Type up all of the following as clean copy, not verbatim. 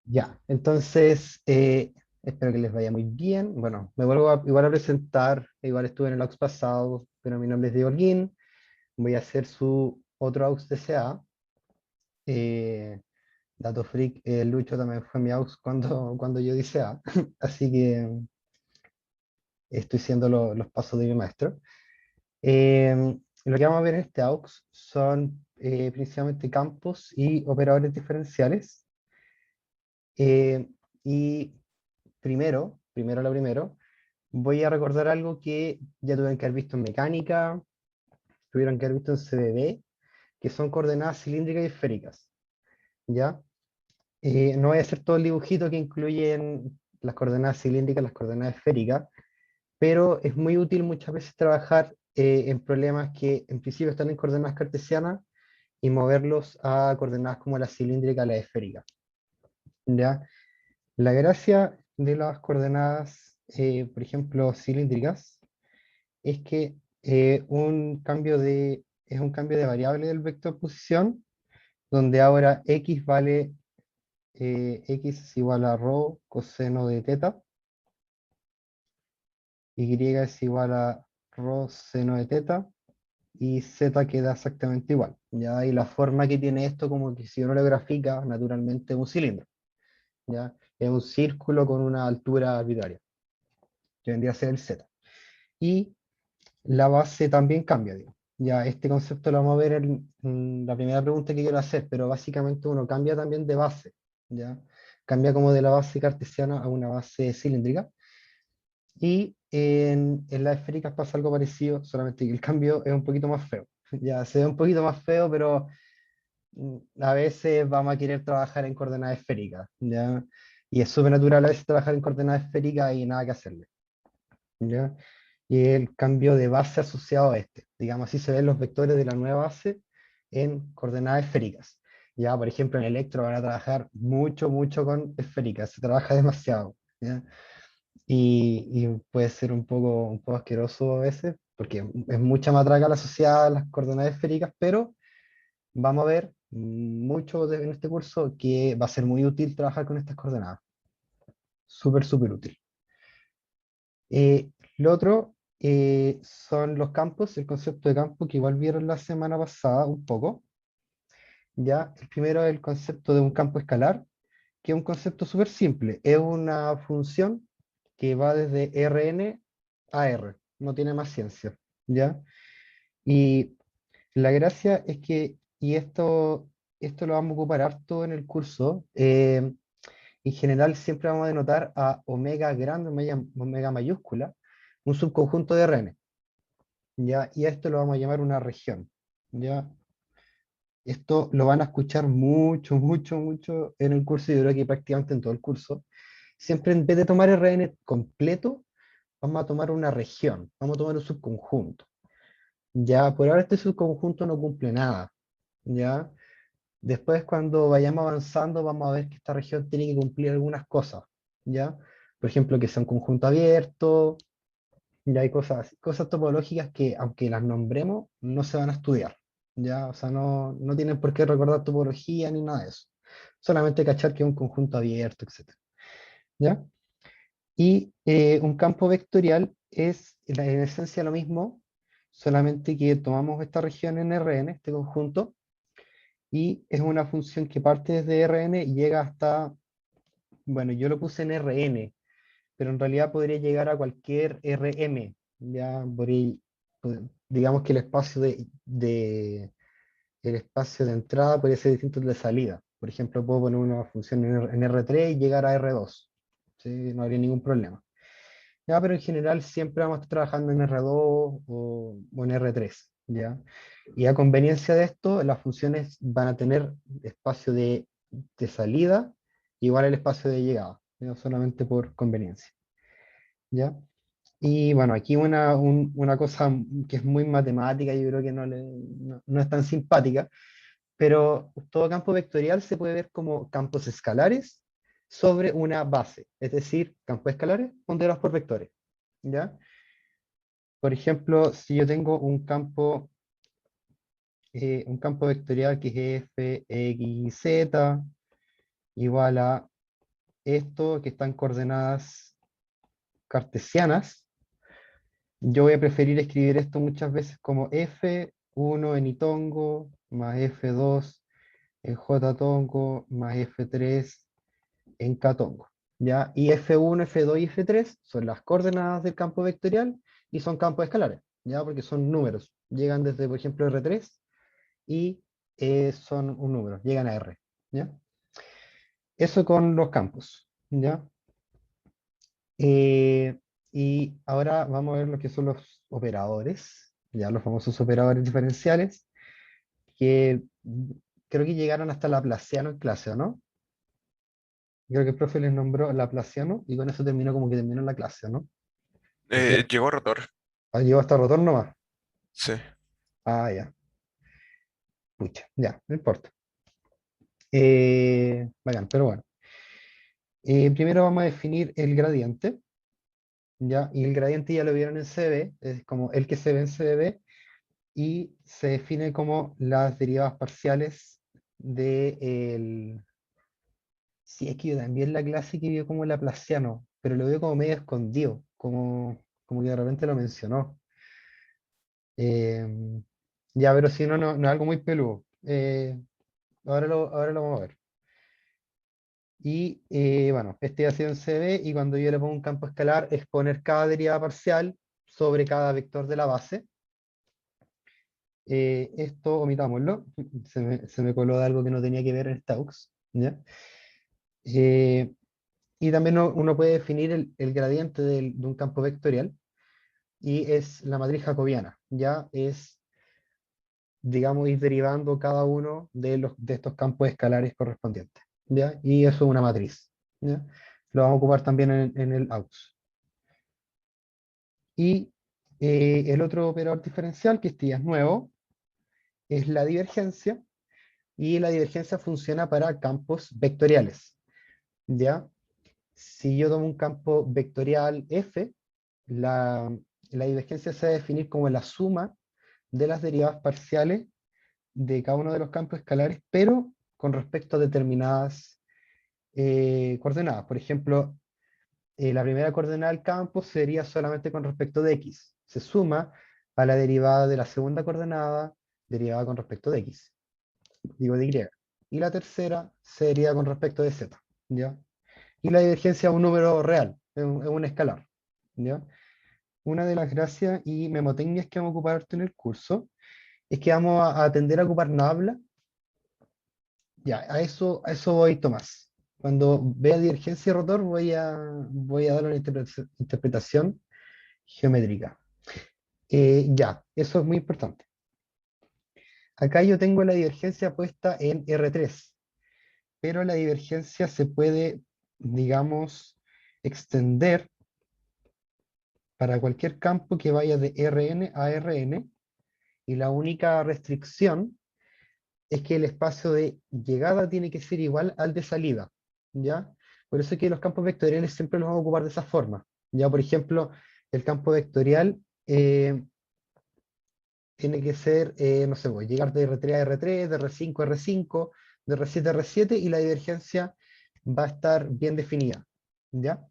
Ya, entonces, espero que les vaya muy bien. Bueno, me vuelvo igual a presentar, igual estuve en el AUX pasado, pero mi nombre es Diego Holguín, voy a hacer su otro AUX DCA. Eh, Dato Freak, Lucho también fue mi AUX cuando yo di A, así que estoy siguiendo los pasos de mi maestro. Lo que vamos a ver en este AUX son principalmente campos y operadores diferenciales. Eh, y primero lo primero, voy a recordar algo que ya tuvieron que haber visto en mecánica, tuvieron que haber visto en CDD, que son coordenadas cilíndricas y esféricas, ¿ya? No voy a hacer todo el dibujito que incluyen las coordenadas cilíndricas, las coordenadas esféricas, pero es muy útil muchas veces trabajar en problemas que en principio están en coordenadas cartesianas y moverlos a coordenadas como la cilíndrica, la esférica, ¿ya? La gracia de las coordenadas, por ejemplo, cilíndricas, es que es un cambio de variable del vector posición, donde ahora x vale, x es igual a rho coseno de teta, y es igual a rho seno de teta, y z queda exactamente igual. ¿Ya? Y la forma que tiene esto, como que si uno lo grafica, naturalmente es un cilindro. ¿Ya? Es un círculo con una altura arbitraria, que vendría a ser el z. Y la base también cambia, digo. Ya, este concepto lo vamos a ver en la primera pregunta que quiero hacer, pero básicamente uno cambia también de base, ¿ya? Cambia como de la base cartesiana a una base cilíndrica. Y en las esféricas pasa algo parecido, solamente que el cambio es un poquito más feo. Ya, se ve un poquito más feo, pero a veces vamos a querer trabajar en coordenadas esféricas, ¿ya? Y es súper natural a veces trabajar en coordenadas esféricas y nada que hacerle, ¿ya? Y el cambio de base asociado a este. Digamos, así se ven los vectores de la nueva base en coordenadas esféricas. Ya, por ejemplo, en electro van a trabajar mucho con esféricas, se trabaja demasiado, ¿ya? Y puede ser un poco asqueroso a veces, porque es mucha matraca la asociada a las coordenadas esféricas, pero vamos a ver en este curso que va a ser muy útil trabajar con estas coordenadas. Súper útil. Lo otro son los campos, el concepto de campo que igual vieron la semana pasada un poco. Ya, el primero es el concepto de un campo escalar, que es un concepto súper simple. Es una función que va desde Rn a R, no tiene más ciencia. ¿Ya? Y la gracia es que, esto lo vamos a ocupar harto en el curso, en general siempre vamos a denotar a omega grande, omega mayúscula, un subconjunto de Rn. ¿Ya? Y a esto lo vamos a llamar una región, ¿ya? Esto lo van a escuchar mucho en el curso, y yo creo que prácticamente en todo el curso. Siempre en vez de tomar Rn completo, vamos a tomar una región, vamos a tomar un subconjunto. Ya, por ahora este subconjunto no cumple nada, ¿ya? Después cuando vayamos avanzando vamos a ver que esta región tiene que cumplir algunas cosas, ¿ya? Por ejemplo, que sea un conjunto abierto. Ya hay cosas topológicas que, aunque las nombremos, no se van a estudiar. ¿Ya? O sea, no tienen por qué recordar topología ni nada de eso. Solamente cachar que es un conjunto abierto, etcétera. ¿Ya? Y un campo vectorial es en esencia lo mismo, solamente que tomamos esta región en Rn, este conjunto, y es una función que parte desde Rn y llega hasta, bueno, yo lo puse en Rn, pero en realidad podría llegar a cualquier Rm. Ya digamos que el espacio de entrada podría ser distinto al de salida. Por ejemplo, puedo poner una función en R3 y llegar a R2. ¿Sí? No habría ningún problema. Ya, pero en general siempre vamos a estar trabajando en R2 o en R3. ¿Ya? Y a conveniencia de esto, las funciones van a tener espacio de salida igual al espacio de llegada, ¿no? Solamente por conveniencia. ¿Ya? Y bueno, aquí una cosa que es muy matemática, yo creo que no es tan simpática, pero todo campo vectorial se puede ver como campos escalares sobre una base, es decir, campos escalares ponderados por vectores. ¿Ya? Por ejemplo, si yo tengo un campo vectorial que es f, x, z, igual a esto que están coordenadas cartesianas, yo voy a preferir escribir esto muchas veces como F1 en Itongo, más F2 en J-tongo, más F3 en K-tongo. ¿Ya? Y F1, F2 y F3 son las coordenadas del campo vectorial y son campos escalares, ¿ya? Porque son números. Llegan desde, por ejemplo, R3 y son un número, llegan a R. ¿Ya? Eso con los campos. ¿Ya? Eh, y ahora vamos a ver lo que son los operadores, ya los famosos operadores diferenciales, que creo que llegaron hasta Laplaciano en clase, ¿o no? Creo que el profe les nombró Laplaciano y con eso terminó como que terminó la clase, ¿no? Porque Llegó rotor. llegó hasta rotor nomás. Sí. Ah, ya, pucha, ya, no importa. Bacán, pero bueno. Primero vamos a definir el gradiente, ¿ya? Y el gradiente ya lo vieron en CB, es como el que se ve en CB, y se define como las derivadas parciales de el... Sí, es que yo también la clase que vio como Laplaciano, pero lo veo como medio escondido, como que de repente lo mencionó. Eh, ya, pero si no, no es algo muy peludo. Ahora lo vamos a ver. Y bueno, este ya ha sido en CB y cuando yo le pongo un campo escalar es poner cada derivada parcial sobre cada vector de la base. Esto omitámoslo, se me coló de algo que no tenía que ver en Staux, ¿ya? Eh, y también uno puede definir el gradiente de un campo vectorial y es la matriz jacobiana, ya es, digamos, ir derivando cada uno de estos campos escalares correspondientes, ¿ya? Y eso es una matriz, ¿ya? Lo vamos a ocupar también en el AUX. Y el otro operador diferencial, que este ya es nuevo, es la divergencia, y la divergencia funciona para campos vectoriales, ¿ya? Si yo tomo un campo vectorial F, la, la divergencia se va a definir como la suma de las derivadas parciales de cada uno de los campos escalares, pero con respecto a determinadas coordenadas. Por ejemplo, la primera coordenada del campo sería solamente con respecto de X. Se suma a la derivada de la segunda coordenada derivada con respecto de X, digo de Y. Y la tercera sería con respecto de Z, ¿ya? Y la divergencia es un número real, es un escalar, ¿ya? Una de las gracias y memotecnias que vamos a ocupar harto en el curso es que vamos a tender a ocupar Nabla. Ya, a eso voy, Tomás. Cuando vea divergencia y rotor, voy a dar una interpretación geométrica. Ya, eso es muy importante. Acá yo tengo la divergencia puesta en R3, pero la divergencia se puede, digamos, extender para cualquier campo que vaya de Rn a Rn, y la única restricción es que el espacio de llegada tiene que ser igual al de salida, ¿ya? Por eso es que los campos vectoriales siempre los vamos a ocupar de esa forma, ¿ya? Por ejemplo, el campo vectorial tiene que ser, no sé, voy a llegar de R3 a R3, de R5 a R5, de R7 a R7, y la divergencia va a estar bien definida, ¿ya?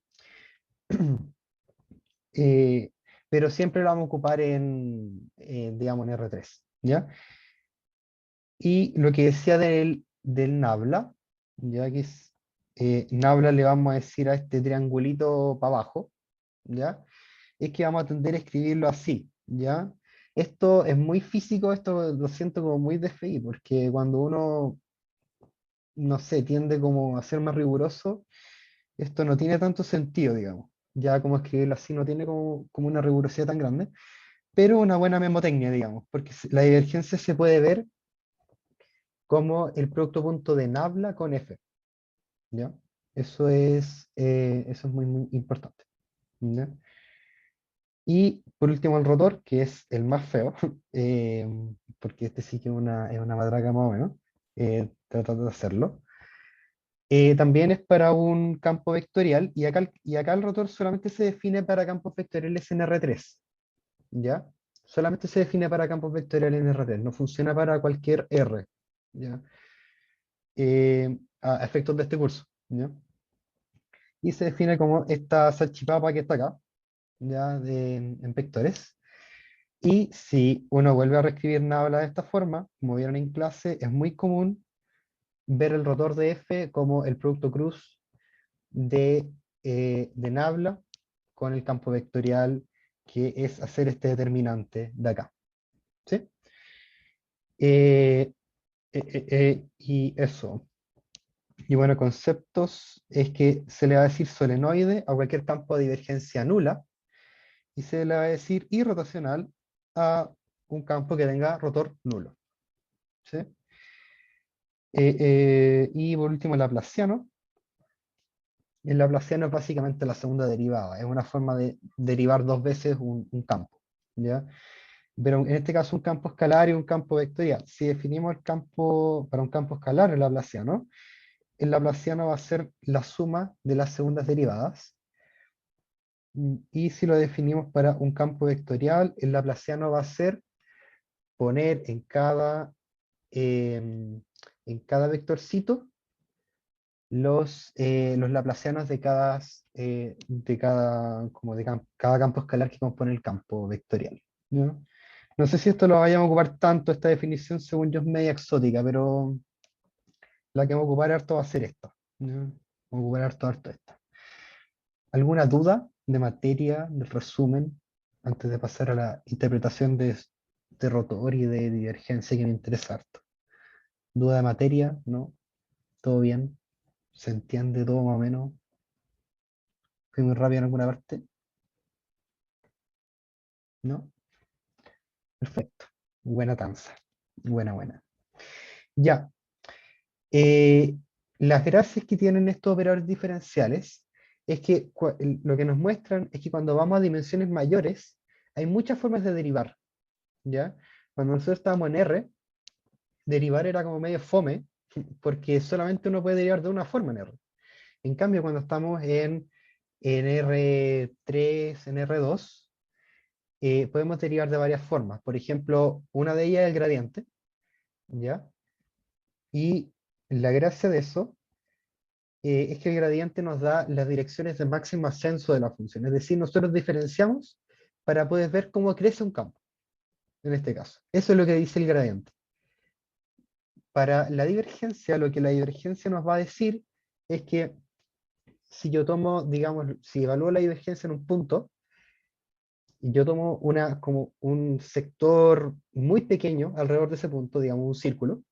Eh, pero siempre lo vamos a ocupar digamos, en R3, ¿ya? Y lo que decía del Nabla, ya que es Nabla le vamos a decir a este triangulito para abajo, ¿ya? Es que vamos a tender a escribirlo así, ¿ya? Esto es muy físico, esto lo siento como muy de FI, porque cuando uno, no sé, tiende como a ser más riguroso, esto no tiene tanto sentido, digamos. Ya como escribirlo así no tiene como una rigurosidad tan grande, pero una buena memotecnia, digamos, porque la divergencia se puede ver como el producto punto de Nabla con F, ¿ya? Eso es muy, muy importante, ¿ya? Y por último el rotor, que es el más feo, eh, porque este sí que es una matraca más o menos, tratando de hacerlo. También es para un campo vectorial, y acá el rotor solamente se define para campos vectoriales en R3, ¿ya? Solamente se define para campos vectoriales en R3, no funciona para cualquier R, ¿ya? A efectos de este curso, ¿ya? y se define como esta salchipapa que está acá, ya en vectores. Y si uno vuelve a reescribir Nabla de esta forma, como vieron en clase, es muy común ver el rotor de F como el producto cruz de Nabla con el campo vectorial, que es hacer este determinante de acá. ¿Sí? Y eso. Y bueno, conceptos es que se le va a decir solenoide a cualquier campo de divergencia nula, y se le va a decir irrotacional a un campo que tenga rotor nulo. ¿Sí? Y por último, el laplaciano. El laplaciano es básicamente la segunda derivada, es una forma de derivar dos veces un campo. ¿Ya? Pero en este caso un campo escalar y un campo vectorial. Si definimos el campo para un campo escalar, el laplaciano va a ser la suma de las segundas derivadas. Y si lo definimos para un campo vectorial, el laplaciano va a ser poner en cada vectorcito los laplacianos de cada campo escalar que compone el campo vectorial. ¿Ya? No sé si esto lo vayamos a ocupar tanto, esta definición según yo es media exótica, pero la que vamos a ocupar harto va a ser esta. ¿Ya? Vamos a ocupar harto esta. ¿Alguna duda de materia, de resumen, antes de pasar a la interpretación de rotor y de divergencia que me interesa harto? ¿Duda de materia? ¿No? ¿Todo bien? ¿Se entiende todo más o menos? ¿Fui muy rápido en alguna parte? ¿No? Perfecto. Buena tanza. Buena. Ya. Eh, las gracias que tienen estos operadores diferenciales es que lo que nos muestran es que cuando vamos a dimensiones mayores, hay muchas formas de derivar. ¿Ya? Cuando nosotros estábamos en R, derivar era como medio fome, porque solamente uno puede derivar de una forma en R. En cambio, cuando estamos en R3, en R2, podemos derivar de varias formas. Por ejemplo, una de ellas es el gradiente, ¿ya? Y la gracia de eso es que el gradiente nos da las direcciones de máximo ascenso de la función. Es decir, nosotros diferenciamos para poder ver cómo crece un campo, en este caso. Eso es lo que dice el gradiente. Para la divergencia, lo que la divergencia nos va a decir es que si yo tomo, digamos, si evalúo la divergencia en un punto, y yo tomo como un sector muy pequeño alrededor de ese punto, digamos un círculo,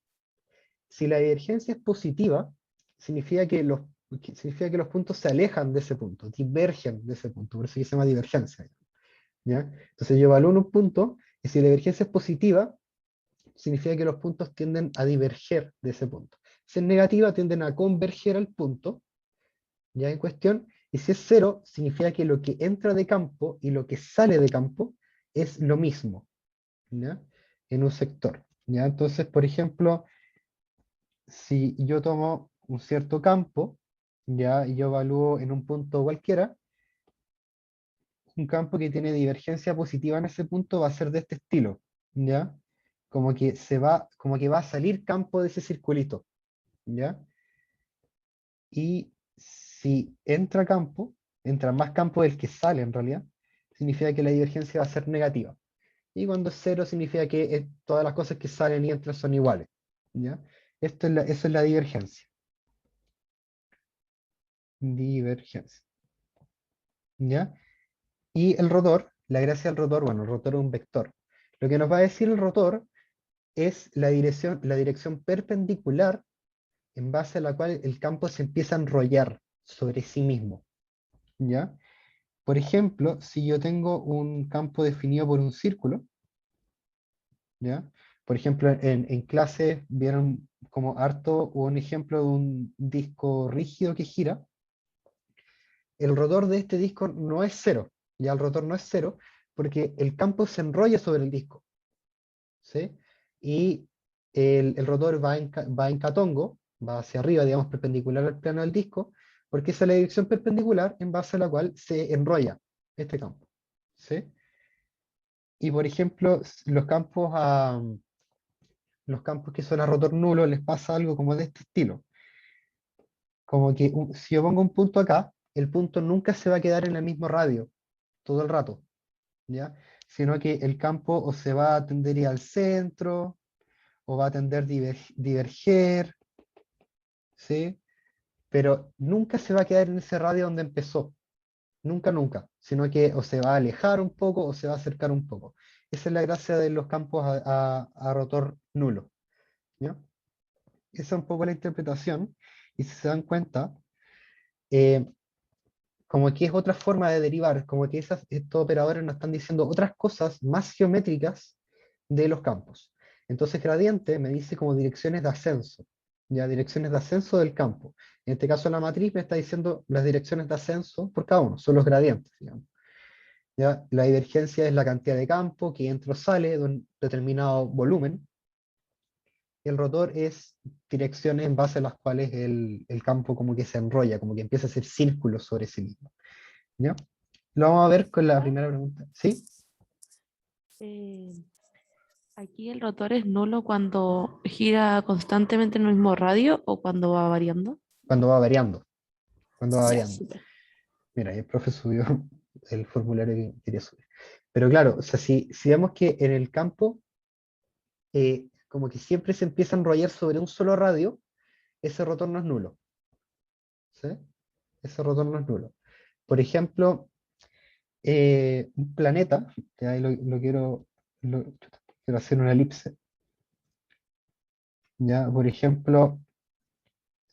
si la divergencia es positiva, significa significa que los puntos se alejan de ese punto, divergen de ese punto, por eso que se llama divergencia. ¿Ya? Entonces yo evalúo en un punto, y si la divergencia es positiva, significa que los puntos tienden a diverger de ese punto. Si es negativa, tienden a converger al punto, ya en cuestión, y si es cero, significa que lo que entra de campo y lo que sale de campo es lo mismo, ¿ya? En un sector. ¿Ya? Entonces, por ejemplo, si yo tomo un cierto campo, ya, y yo evalúo en un punto cualquiera, un campo que tiene divergencia positiva en ese punto va a ser de este estilo, ¿ya? Como que va a salir campo de ese circulito, ¿ya? Y si entra campo, entra más campo del que sale en realidad, significa que la divergencia va a ser negativa. Y cuando es cero significa que todas las cosas que salen y entran son iguales, ¿ya? Eso es la divergencia. Divergencia. ¿Ya? Y el rotor, la gracia del rotor, bueno, el rotor es un vector. Lo que nos va a decir el rotor es la dirección perpendicular en base a la cual el campo se empieza a enrollar sobre sí mismo. ¿Ya? Por ejemplo, si yo tengo un campo definido por un círculo, ¿ya? Por ejemplo, en clase vieron como harto un ejemplo de un disco rígido que gira. El rotor de este disco no es cero, ya el rotor no es cero, porque el campo se enrolla sobre el disco, ¿sí? Y el rotor va en catongo, va hacia arriba, digamos, perpendicular al plano del disco, porque esa es la dirección perpendicular en base a la cual se enrolla este campo, ¿sí? Y por ejemplo, los campos que son a rotor nulo les pasa algo como de este estilo. Como que si yo pongo un punto acá, el punto nunca se va a quedar en el mismo radio todo el rato, ¿ya? Sino que el campo o se va a tender a ir al centro, o va a tender a diverger, ¿sí? Pero nunca se va a quedar en ese radio donde empezó, nunca, nunca, sino que o se va a alejar un poco o se va a acercar un poco. Esa es la gracia de los campos a rotor nulo, ¿ya? Esa es un poco la interpretación, y si se dan cuenta, eh, como que es otra forma de derivar, como que estos operadores nos están diciendo otras cosas más geométricas de los campos. Entonces gradiente me dice como direcciones de ascenso, ya direcciones de ascenso del campo. En este caso la matriz me está diciendo las direcciones de ascenso por cada uno, son los gradientes, digamos. ¿Ya? La divergencia es la cantidad de campo que entra o sale de un determinado volumen. Y el rotor es direcciones en base a las cuales el campo como que se enrolla, como que empieza a hacer círculos sobre sí mismo. ¿Ya? Lo vamos a ver con la ¿Ah? primera pregunta. ¿Sí? Eh, Aquí el rotor es nulo cuando gira constantemente en el mismo radio o cuando va variando. Cuando va variando. Cuando va Ya, variando. súper. Mira, el profe subió el formulario que quería subir. Pero claro, o sea, si vemos que en el campo, como que siempre se empieza a enrollar sobre un solo radio, ese rotor no es nulo. ¿Sí? Ese rotor no es nulo. Por ejemplo, un planeta, que ahí quiero hacer una elipse. Ya, por ejemplo,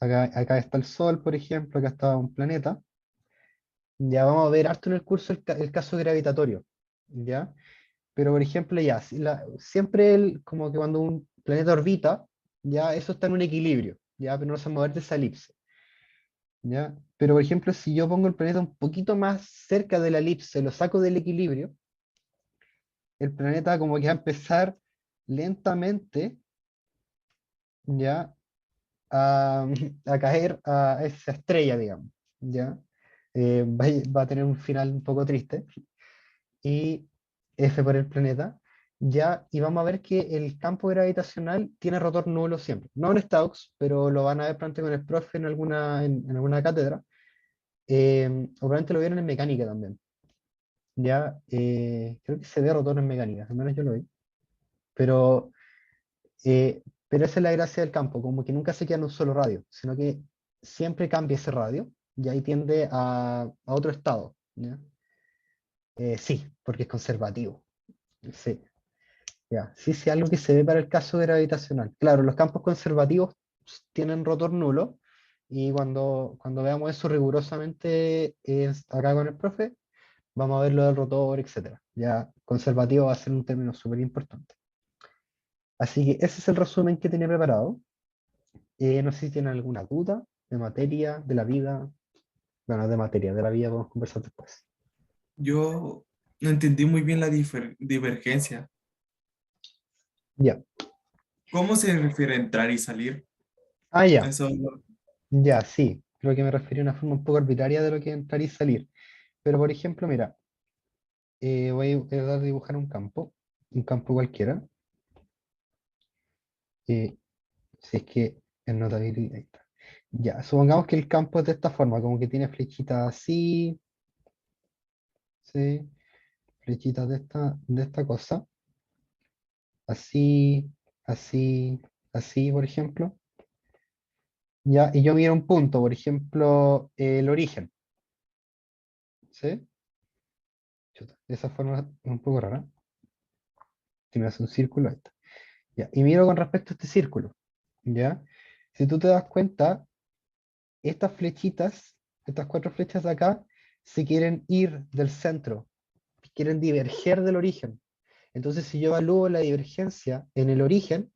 acá está el Sol, por ejemplo, acá está un planeta. Ya vamos a ver harto en el curso el caso gravitatorio. ¿Ya? Pero, por ejemplo, ya, siempre como que cuando un planeta orbita, ya eso está en un equilibrio, ya, pero no se va a mover de esa elipse, ya. Pero, por ejemplo, si yo pongo el planeta un poquito más cerca de la elipse, lo saco del equilibrio, el planeta como que va a empezar lentamente, ya, a, a caer a esa estrella, digamos, ya. Va a tener un final un poco triste, y F por el planeta, ya, y vamos a ver que el campo gravitacional tiene rotor nulo siempre. No en Stokes, pero lo van a ver probablemente con el profe en alguna cátedra, o probablemente lo vieron en mecánica también. Ya, creo que se ve rotor en mecánica, al menos yo lo vi. Pero, pero esa es la gracia del campo, como que nunca se queda en un solo radio, sino que siempre cambia ese radio, y ahí tiende a otro estado. ¿Ya? Sí, porque es conservativo. Sí. Ya, sí, sí, algo que se ve para el caso gravitacional. Claro, los campos conservativos tienen rotor nulo, y cuando veamos eso rigurosamente acá con el profe, vamos a ver lo del rotor, etcétera. Ya, conservativo va a ser un término súper importante. Así que ese es el resumen que tenía preparado. No sé si tienen alguna duda de materia, de la vida. Bueno, de materia, de la vida podemos conversar después. Yo no entendí muy bien la divergencia. Ya. ¿Cómo se refiere a entrar y salir? Ah, ya. Eso, Ya, sí. Creo que me refería a una forma un poco arbitraria de lo que es entrar y salir. Pero, por ejemplo, mira, voy a dar a dibujar un campo cualquiera. Si es que en Notability, ahí está. Ya, supongamos que el campo es de esta forma, como que tiene flechitas así, ¿sí? Flechitas de esta cosa, así, así, así, por ejemplo. Ya, y yo miro un punto, por ejemplo, el origen, ¿sí? Chuta, de esa forma es un poco rara. Si me hace un círculo, ahí está. Ya, y miro con respecto a este círculo, ¿ya? Si tú te das cuenta, estas flechitas, estas cuatro flechas de acá, se quieren ir del centro, quieren diverger del origen. Entonces, si yo evalúo la divergencia en el origen,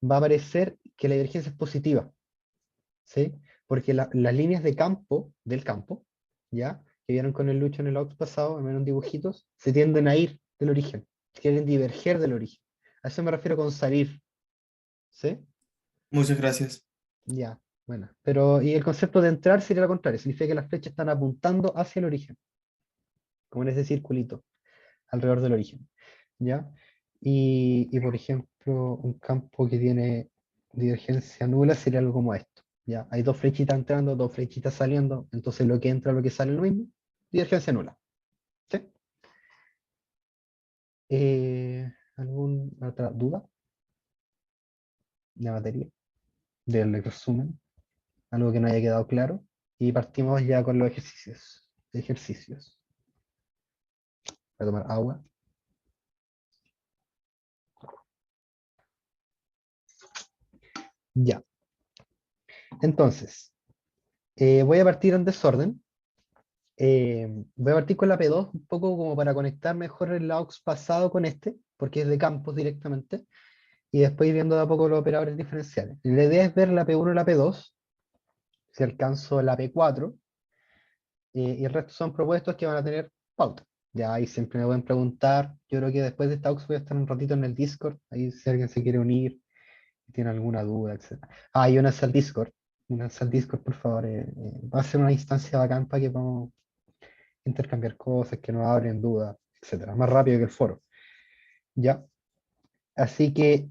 va a aparecer que la divergencia es positiva, ¿sí? Porque las líneas de campo, del campo, ¿ya? Que vieron con el Lucho en el aux pasado, en dibujitos, se tienden a ir del origen, quieren diverger del origen. A eso me refiero con salir, ¿sí? muchas gracias. Ya, bueno. Pero, y el concepto de entrar sería lo contrario, significa que las flechas están apuntando hacia el origen, como en ese circulito, alrededor del origen, ¿ya? Por ejemplo, un campo que tiene divergencia nula sería algo como esto, ¿ya? Hay dos flechitas entrando, dos flechitas saliendo, entonces lo que entra, lo que sale es lo mismo. Divergencia nula. ¿Sí? ¿Alguna otra duda de materia? Del resumen, algo que no haya quedado claro. Y partimos ya con los ejercicios. Ejercicios. Voy a tomar agua. Ya. Entonces, voy a partir en desorden. Voy a partir con la P2 un poco como para conectar mejor el AUX pasado con este, porque es de campos directamente, y después ir viendo de a poco los operadores diferenciales. La idea es ver la P1 y la P2, si alcanzo la P4, y el resto son propuestos que van a tener pauta. Ya ahí siempre me pueden preguntar. Yo creo que después de esta AUX voy a estar un ratito en el Discord, ahí si alguien se quiere unir, tiene alguna duda, etc. Ah, y únanse al Discord. Únanse al Discord, por favor. Va a ser una instancia bacán para que podamos intercambiar cosas, que nos abren dudas, etcétera. Más rápido que el foro. ¿Ya? Así que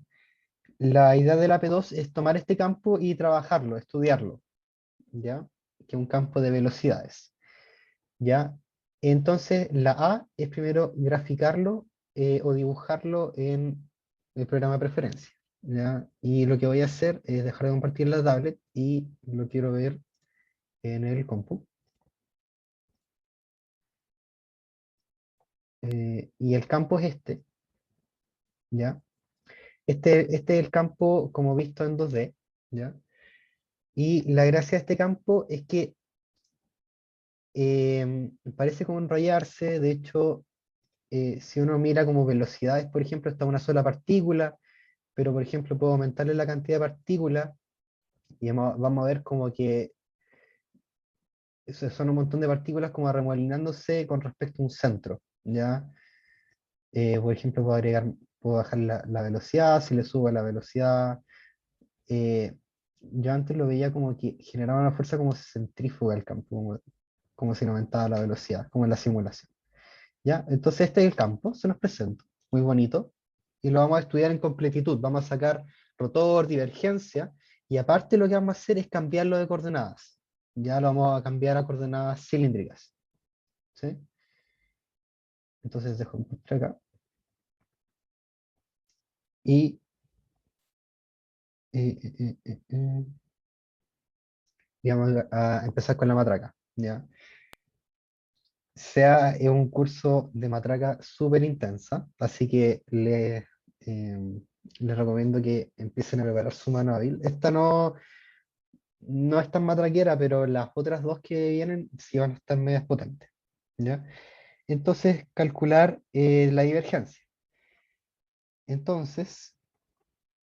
la idea de la P2 es tomar este campo y trabajarlo, estudiarlo, ¿ya? Que es un campo de velocidades, ¿ya? Entonces, la A es primero graficarlo o dibujarlo en el programa de preferencia, ¿ya? Y lo que voy a hacer es dejar de compartir la tablet y lo quiero ver en el compu. Y el campo es este, ¿ya? Este es el campo como visto en 2D, ¿ya? Y la gracia de este campo es que parece como enrollarse. De hecho, si uno mira como velocidades, por ejemplo, está una sola partícula, pero por ejemplo puedo aumentarle la cantidad de partículas y vamos a ver como que son un montón de partículas como remolinándose con respecto a un centro, ¿ya? Por ejemplo, puedo bajar la velocidad, si le subo la velocidad. eh, yo antes lo veía como que generaba una fuerza como centrífuga el campo, como si aumentaba la velocidad, como en la simulación. ¿Ya? Entonces este es el campo, se nos presenta, muy bonito, y lo vamos a estudiar en completitud. Vamos a sacar rotor, divergencia, y aparte lo que vamos a hacer es cambiarlo de coordenadas. Ya lo vamos a cambiar a coordenadas cilíndricas. ¿Sí? Entonces dejo un acá. Y, eh, eh, eh, eh, eh, y vamos a empezar con la matraca. ¿Ya? Es un curso de matraca súper intensa, así que les recomiendo que empiecen a preparar su mano hábil. Esta no es tan matraquera, pero las otras dos que vienen sí van a estar medias potentes. ¿Ya? Entonces, calcular la divergencia. Entonces,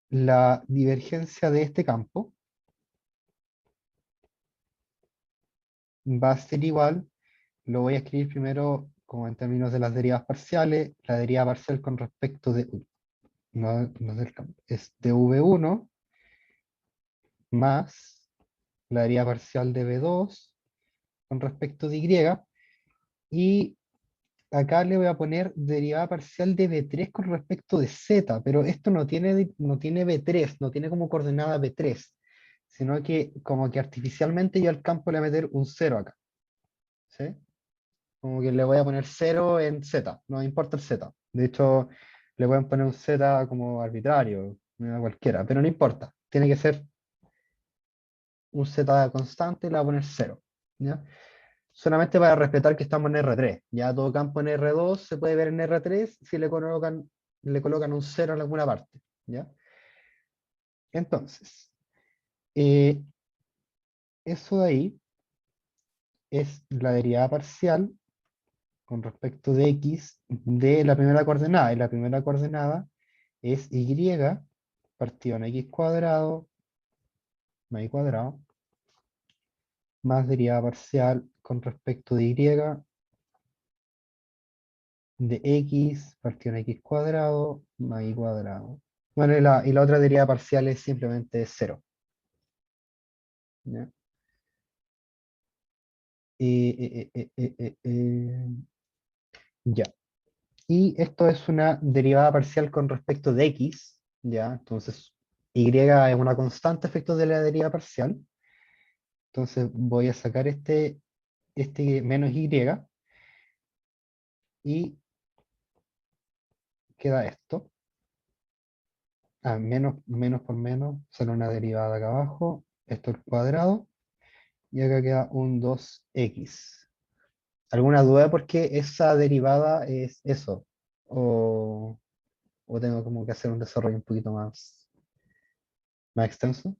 la divergencia de este campo va a ser igual, lo voy a escribir primero como en términos de las derivas parciales. La deriva parcial con respecto de, no es del campo, es de V1 más la deriva parcial de V2 con respecto de Y, y acá le voy a poner derivada parcial de B3 con respecto de Z, pero esto no tiene B3, no tiene como coordenada B3, sino que como que artificialmente yo al campo le voy a meter un 0 acá, ¿sí? Como que le voy a poner 0 en Z, no importa el Z. De hecho, le voy a poner un Z como arbitrario, me da cualquiera, pero no importa, tiene que ser un Z constante y le voy a poner 0, ¿ya? Solamente para respetar que estamos en R3. Ya todo campo en R2 se puede ver en R3 si le colocan un 0 en alguna parte. ¿Ya? Entonces, eh, eso de ahí es la derivada parcial con respecto de X de la primera coordenada. Y la primera coordenada es Y partido en X cuadrado más Y cuadrado más derivada parcial con respecto de Y de X partido en X cuadrado más Y cuadrado. Bueno, y la otra derivada parcial es simplemente cero. ¿Ya? Ya. Y esto es una derivada parcial con respecto de X. ¿Ya? Entonces, Y es una constante a efectos de la derivada parcial. Entonces voy a sacar este menos y y queda esto. Menos por menos, sale una derivada acá abajo, esto al cuadrado, y acá queda un 2x. ¿Alguna duda por qué esa derivada es eso? ¿O, o tengo como que hacer un desarrollo un poquito más extenso?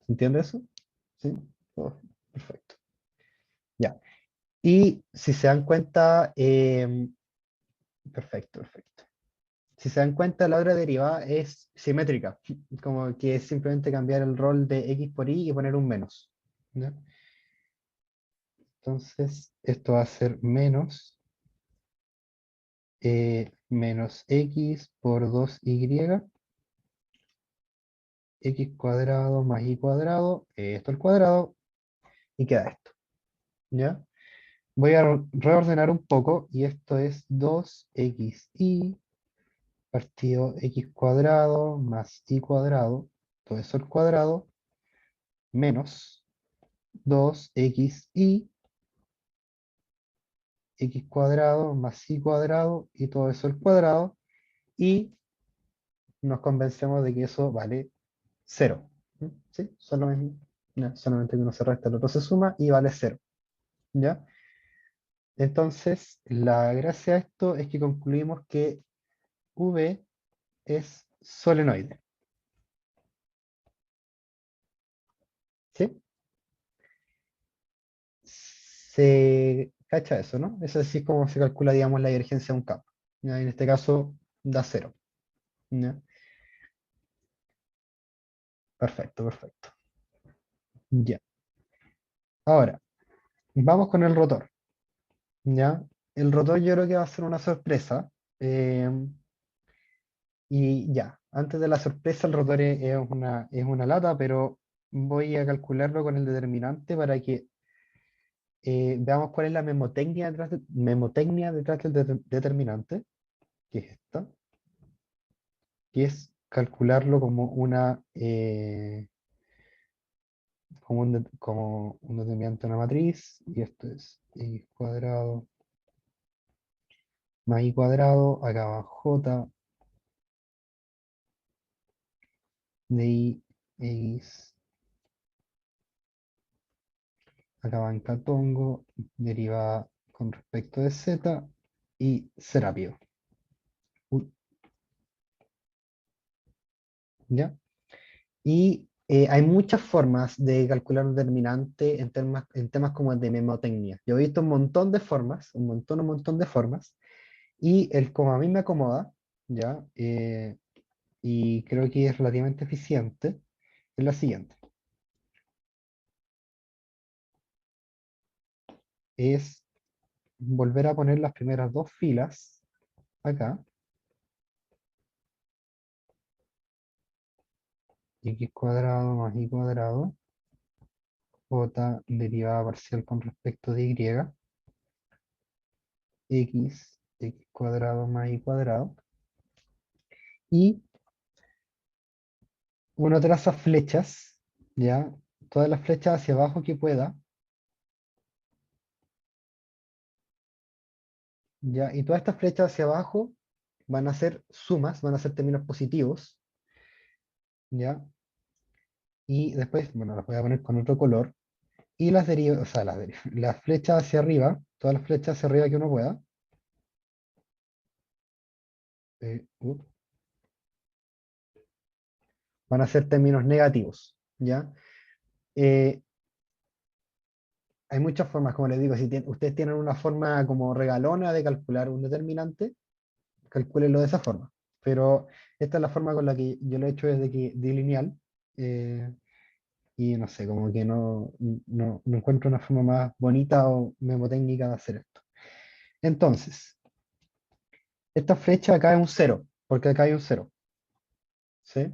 ¿Se entiende eso? ¿Sí? Oh, perfecto. Ya. Y si se dan cuenta, perfecto, perfecto. Si se dan cuenta, la otra derivada es simétrica, como que es simplemente cambiar el rol de x por y poner un menos. ¿Ya? Entonces, esto va a ser menos x por 2y, x cuadrado más y cuadrado, esto al cuadrado, y queda esto. ¿Ya? Voy a reordenar un poco, y esto es 2xy partido x cuadrado más y cuadrado, todo eso al cuadrado, menos 2xy x cuadrado más y cuadrado y todo eso al cuadrado, y nos convencemos de que eso vale 0. ¿Sí? Solamente que uno se resta, el otro se suma y vale 0. ¿Ya? Entonces, la gracia de esto es que concluimos que V es solenoide. ¿Sí? Se cacha eso, ¿no? Eso sí es como se calcula, digamos, la divergencia de un campo. ¿Ya? En este caso, da 0. ¿Ya? Perfecto, perfecto. Ya. Ahora, vamos con el rotor. ¿Ya? El rotor yo creo que va a ser una sorpresa. eh, y ya, antes de la sorpresa, el rotor es una lata, pero voy a calcularlo con el determinante para que veamos cuál es la memotecnia detrás del determinante, que es esta, que es calcularlo como un determinante de una matriz, y esto es x cuadrado más y cuadrado, acá va j de i x, acá va en catongo, derivada con respecto de z, y Serapio. Uy, ¿ya? Y hay muchas formas de calcular un determinante en temas como el de memotecnia. Yo he visto un montón de formas, un montón de formas, y el como a mí me acomoda, ¿ya? Y creo que es relativamente eficiente, es la siguiente. Es volver a poner las primeras dos filas acá, x cuadrado más y cuadrado, j derivada parcial con respecto de x cuadrado más y cuadrado, y uno traza flechas, ¿ya? Todas las flechas hacia abajo que pueda, ¿ya? Y todas estas flechas hacia abajo van a ser sumas, van a ser términos positivos, ¿ya? Y después, bueno, las voy a poner con otro color, y o sea, las flechas hacia arriba, todas las flechas hacia arriba que uno pueda, eh, uh, van a ser términos negativos, ¿ya? Eh, hay muchas formas, como les digo, si ustedes tienen una forma como regalona de calcular un determinante, calcúlenlo de esa forma. Pero esta es la forma con la que yo lo he hecho desde que di lineal, eh, y no sé, como que no encuentro una forma más bonita o memotécnica de hacer esto. Entonces, esta flecha acá es un cero, porque acá hay un cero, ¿sí?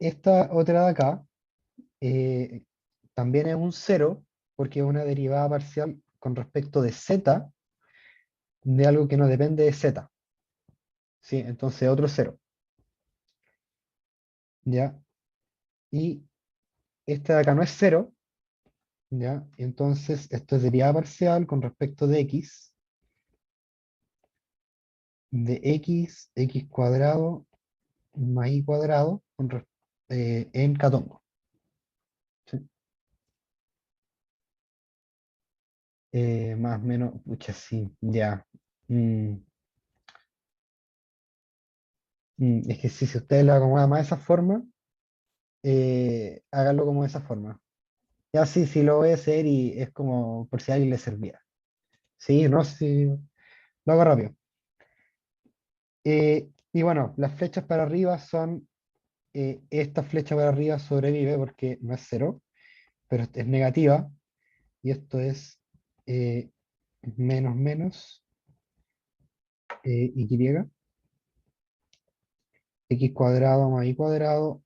Esta otra de acá eh, también es un cero, porque es una derivada parcial con respecto de z, de algo que no depende de z, ¿sí? Entonces otro cero, ¿ya? Y este de acá no es cero, ¿ya? Entonces esto es derivada parcial con respecto de x, de x cuadrado más y cuadrado en catongo. ¿Sí? Más o menos, pucha, sí, ya. Mm, es que si ustedes lo acomodan más de esa forma, háganlo como de esa forma. Ya sí, sí lo voy a hacer y es como por si a alguien le servía. Sí, no, sí, lo hago rápido. Y bueno, las flechas para arriba son, esta flecha para arriba sobrevive porque no es cero, pero es negativa, y esto es eh, menos menos y, x cuadrado más y cuadrado,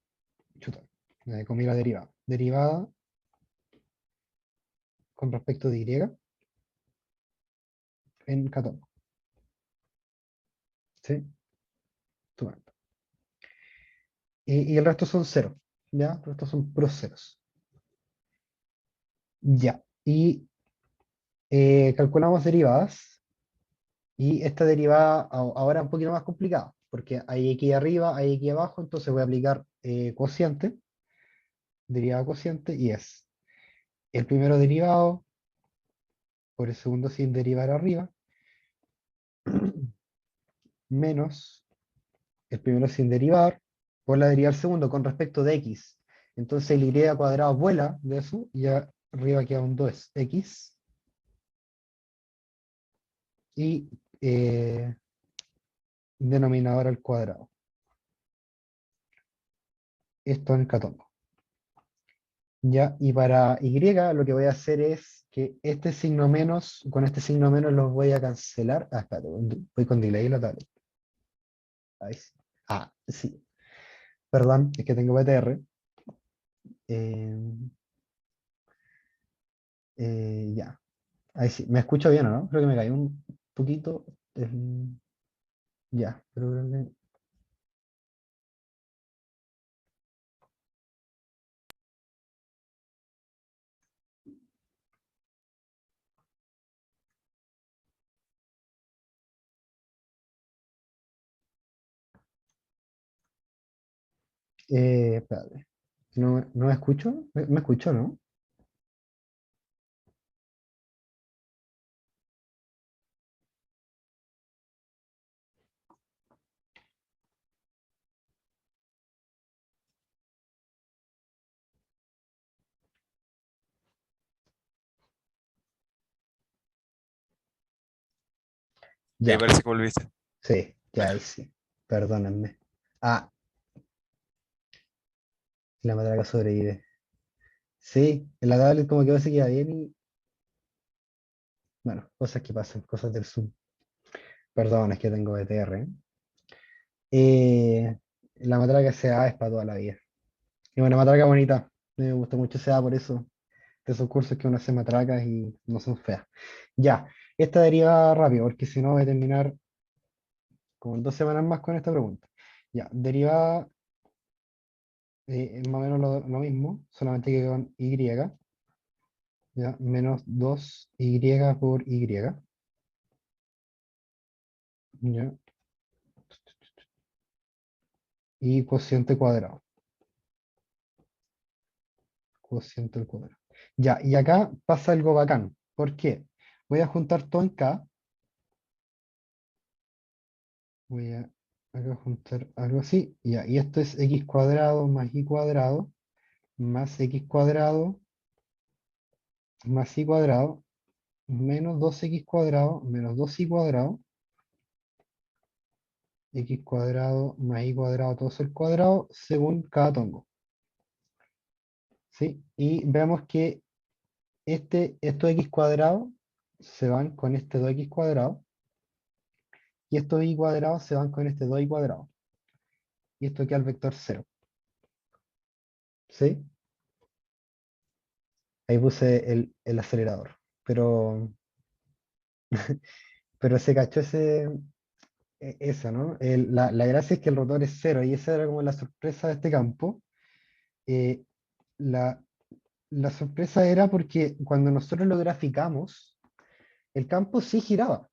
chuta, me comí la derivada. Derivada con respecto de y en catongo. ¿Sí? Estupendo. Y el resto son cero, ¿ya? El resto son puros ceros. Ya. Y calculamos derivadas. Y esta derivada ahora es un poquito más complicada, porque hay x arriba, hay x abajo, entonces voy a aplicar cociente, derivada cociente, y es el primero derivado por el segundo sin derivar arriba, menos el primero sin derivar por la derivada del segundo con respecto de x. Entonces el y cuadrado vuela de eso, y arriba queda un 2x, y denominador al cuadrado. Esto en catongo. Ya, y para y lo que voy a hacer es que este signo menos, con este signo menos los voy a cancelar. Ah, espérate, voy con delay en la tablet. Ahí sí. Ah, sí. Perdón, es que tengo PTR. Eh, ya. Ahí sí. ¿Me escucho bien o no? Creo que me cayó un poquito. Ya, pero espérate. No me escucho. ¿Me escucho, no? Ahí Ya. parece que volviste. Sí, ya Bueno, ahí sí. Perdónenme. Ah, la matraca sobrevive. Sí, en la tablet como que va se queda bien y bueno, cosas que pasan, cosas del Zoom. Perdón, es que tengo BTR. La matraca SA es para toda la vida. Y bueno, matraca bonita. Me gusta mucho SA por eso. De esos cursos que uno hace matracas y no son feas. Ya, esta deriva rápido, porque si no voy a terminar como en 2 semanas más con esta pregunta. Ya, derivada es más o menos lo mismo, solamente que con Y. Ya, menos 2y por Y. Ya, y cociente cuadrado. Cociente al cuadrado. Ya, y acá pasa algo bacán. ¿Por qué? Voy a juntar todo en K. Voy a acá juntar algo así. Ya, y esto es x cuadrado más y cuadrado más x cuadrado más y cuadrado menos 2x cuadrado menos 2y cuadrado x cuadrado más y cuadrado todo eso al cuadrado según cada tongo. ¿Sí? Y veamos que estos x cuadrado se van con este 2x cuadrado y estos y cuadrados se van con este 2y cuadrado. Y esto queda el vector 0. ¿Sí? Ahí puse el acelerador. Pero se cachó eso, ¿no? La gracia es que el rotor es 0 y esa era como la sorpresa de este campo. Eh, la, la sorpresa era porque cuando nosotros lo graficamos, el campo sí giraba,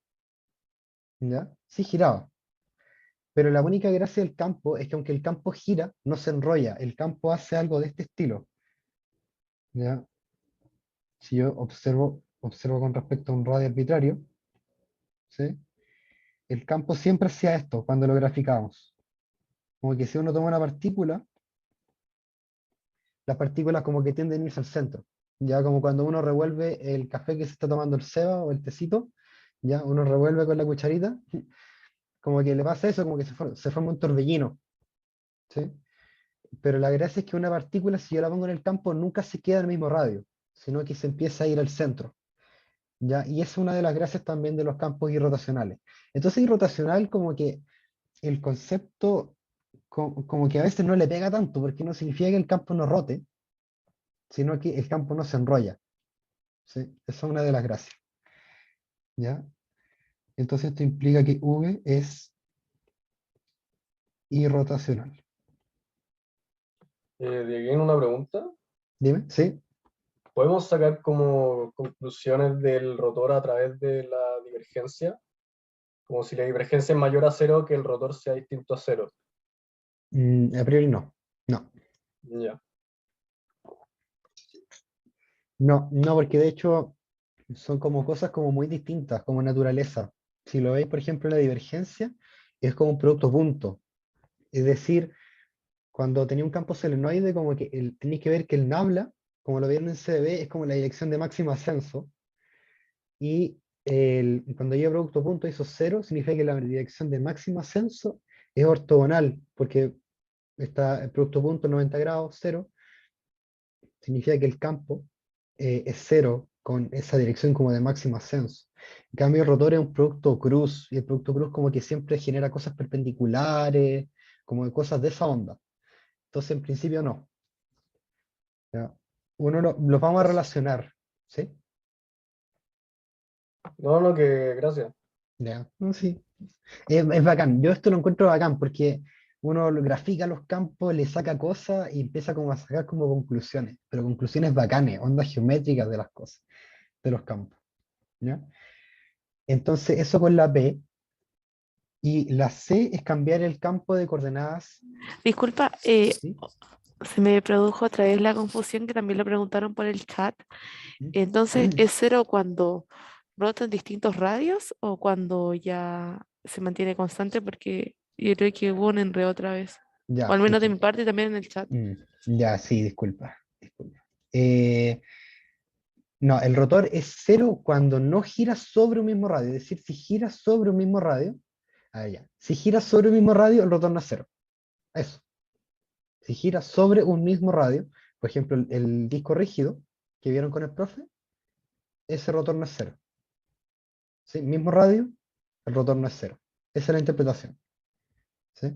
¿ya? Sí giraba. Pero la única gracia del campo es que aunque el campo gira, no se enrolla. El campo hace algo de este estilo, ¿ya? Si yo observo con respecto a un radio arbitrario, ¿sí? El campo siempre hacía esto cuando lo graficamos. Como que si uno toma una partícula, las partículas como que tienden a irse al centro. Ya como cuando uno revuelve el café que se está tomando el Seba o el tecito, ya uno revuelve con la cucharita, como que le pasa eso, como que se forma un torbellino, ¿sí? Pero la gracia es que una partícula, si yo la pongo en el campo, nunca se queda en el mismo radio, sino que se empieza a ir al centro, ¿ya? Y es una de las gracias también de los campos irrotacionales. Entonces, irrotacional como que el concepto como que a veces no le pega tanto, porque no significa que el campo no rote, sino que el campo no se enrolla, ¿sí? Esa es una de las gracias, ¿ya? Entonces esto implica que V es irrotacional. Dieguín, una pregunta. Dime, ¿sí? ¿Podemos sacar como conclusiones del rotor a través de la divergencia? Como si la divergencia es mayor a cero, que el rotor sea distinto a cero. A priori no. No, Ya. no, porque de hecho son como cosas como muy distintas, como naturaleza. Si lo veis, por ejemplo, la divergencia es como un producto punto. Es decir, cuando tenía un campo solenoide, como que tenéis que ver que el nabla, como lo vieron en CDB, es como la dirección de máximo ascenso. Y cuando lleva producto punto hizo cero, significa que la dirección de máximo ascenso es ortogonal, porque está el producto punto 90 grados, cero, significa que el campo es cero con esa dirección como de máximo ascenso. En cambio, el rotor es un producto cruz, y el producto cruz como que siempre genera cosas perpendiculares, como de cosas de esa onda. Entonces, en principio no. ¿Ya? Uno los vamos a relacionar, ¿sí? No, no, que gracias. Ya, no, sí. Es bacán. Yo esto lo encuentro bacán porque uno lo grafica los campos, le saca cosas y empieza como a sacar como conclusiones, pero conclusiones bacanes, ondas geométricas de las cosas, de los campos. ¿Ya? Entonces, eso con la P. Y la C es cambiar el campo de coordenadas. Disculpa, ¿Sí? se me produjo otra vez la confusión que también lo preguntaron por el chat. Entonces, ¿es cero cuando rota en distintos radios o cuando ya se mantiene constante? Porque yo creo que hubo un enredo otra vez. O Ya, al menos de mi disculpa. parte también en el chat. Ya, sí, disculpa. Disculpa. Eh, no, el rotor es cero cuando no gira sobre un mismo radio. Es decir, si gira sobre un mismo radio, ya. Si gira sobre un mismo radio, el rotor no es cero. Eso. Si gira sobre un mismo radio, por ejemplo, el disco rígido que vieron con el profe, ese rotor no es cero. ¿Sí? Mismo radio, el rotor no es cero. Esa es la interpretación. ¿Sí?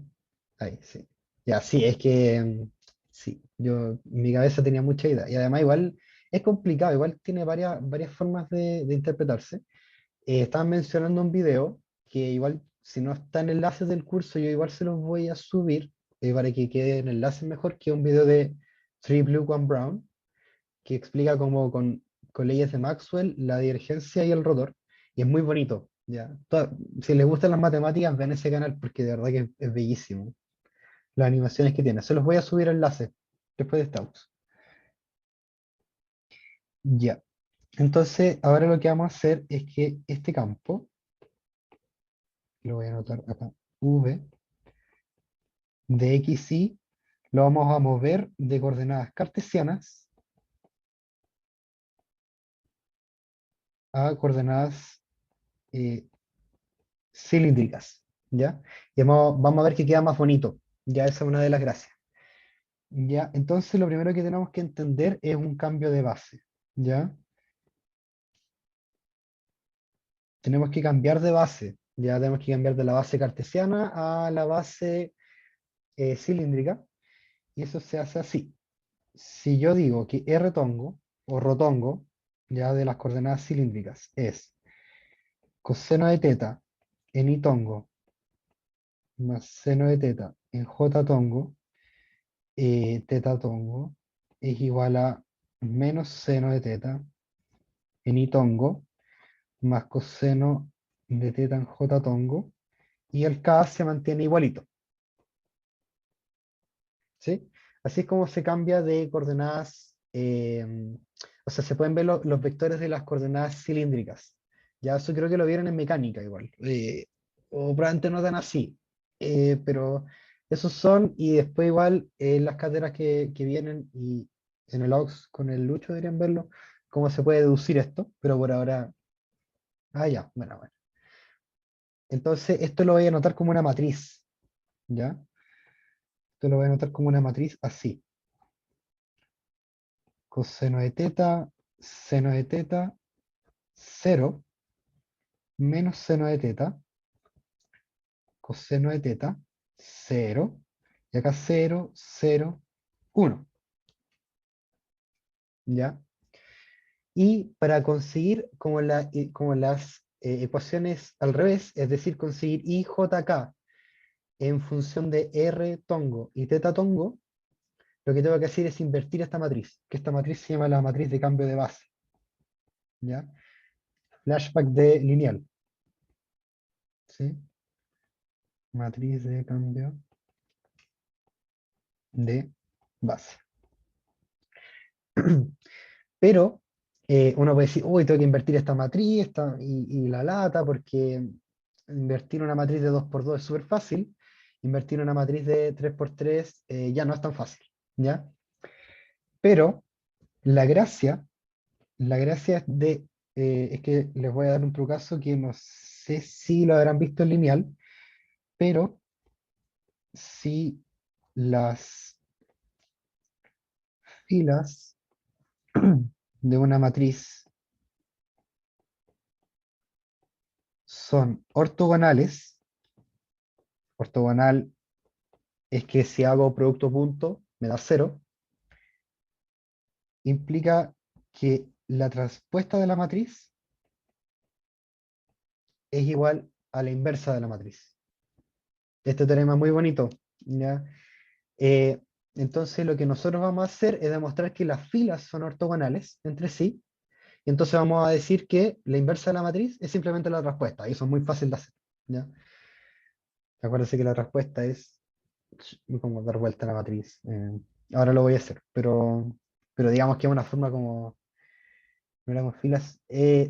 Ahí, sí. Ya, sí, es que sí, yo en mi cabeza tenía mucha idea. Y además igual es complicado, igual tiene varias formas de interpretarse. Estaban mencionando un video que igual, si no está en enlaces del curso, yo igual se los voy a subir para que quede en enlace mejor, que un video de Three Blue, One Brown, que explica cómo con leyes de Maxwell la divergencia y el rotor. Y es muy bonito. ¿Ya? Si les gustan las matemáticas, ven ese canal porque de verdad que es bellísimo las animaciones que tiene. Se los voy a subir enlace después de esta voz. Ya. Entonces, ahora lo que vamos a hacer es que este campo, lo voy a anotar acá, V de X, Y, lo vamos a mover de coordenadas cartesianas a coordenadas eh, cilíndricas, ¿ya? Y vamos a ver que queda más bonito, ya esa es una de las gracias. Ya, entonces lo primero que tenemos que entender es un cambio de base, ¿ya? Tenemos que cambiar de base, ya tenemos que cambiar de la base cartesiana a la base cilíndrica, y eso se hace así. Si yo digo que R tongo o rotongo, ya de las coordenadas cilíndricas, es coseno de teta en I tongo más seno de teta en J tongo, teta tongo es igual a menos seno de teta en I tongo más coseno de teta en J tongo, y el K se mantiene igualito. ¿Sí? Así es como se cambia de coordenadas, o sea, se pueden ver los vectores de las coordenadas cilíndricas. Ya eso creo que lo vieron en mecánica igual, o probablemente no tan así, pero esos son, y después igual las cátedras que vienen, y en el AUX con el Lucho deberían verlo, cómo se puede deducir esto, pero por ahora, ya, bueno, bueno. Entonces esto lo voy a anotar como una matriz, ¿ya? Esto lo voy a anotar como una matriz así. Coseno de teta, seno de teta, 0, menos seno de teta, coseno de teta, 0, y acá 0, 0, 1, ¿ya? Y para conseguir como las ecuaciones al revés, es decir, conseguir IJK en función de R tongo y teta tongo, lo que tengo que hacer es invertir esta matriz, que esta matriz se llama la matriz de cambio de base, ¿ya? Flashback de lineal, ¿sí? Matriz de cambio de base. Pero uno puede decir, uy, tengo que invertir esta matriz y la lata, porque invertir una matriz de 2 por 2 es súper fácil, invertir una matriz de 3 por 3 ya no es tan fácil, ¿ya? Pero la gracia, es que les voy a dar un trucazo que no sé si lo habrán visto en lineal, pero si las filas de una matriz son ortogonales, ortogonal es que si hago producto punto me da 0, implica que la transpuesta de la matriz es igual a la inversa de la matriz. Este teorema es muy bonito, ¿ya? Eh, entonces lo que nosotros vamos a hacer es demostrar que las filas son ortogonales entre sí, y entonces vamos a decir que la inversa de la matriz es simplemente la respuesta, y eso es muy fácil de hacer, ¿ya? Acuérdense que la respuesta es como dar vuelta a la matriz. Ahora lo voy a hacer, pero digamos que es una forma como no éramos filas.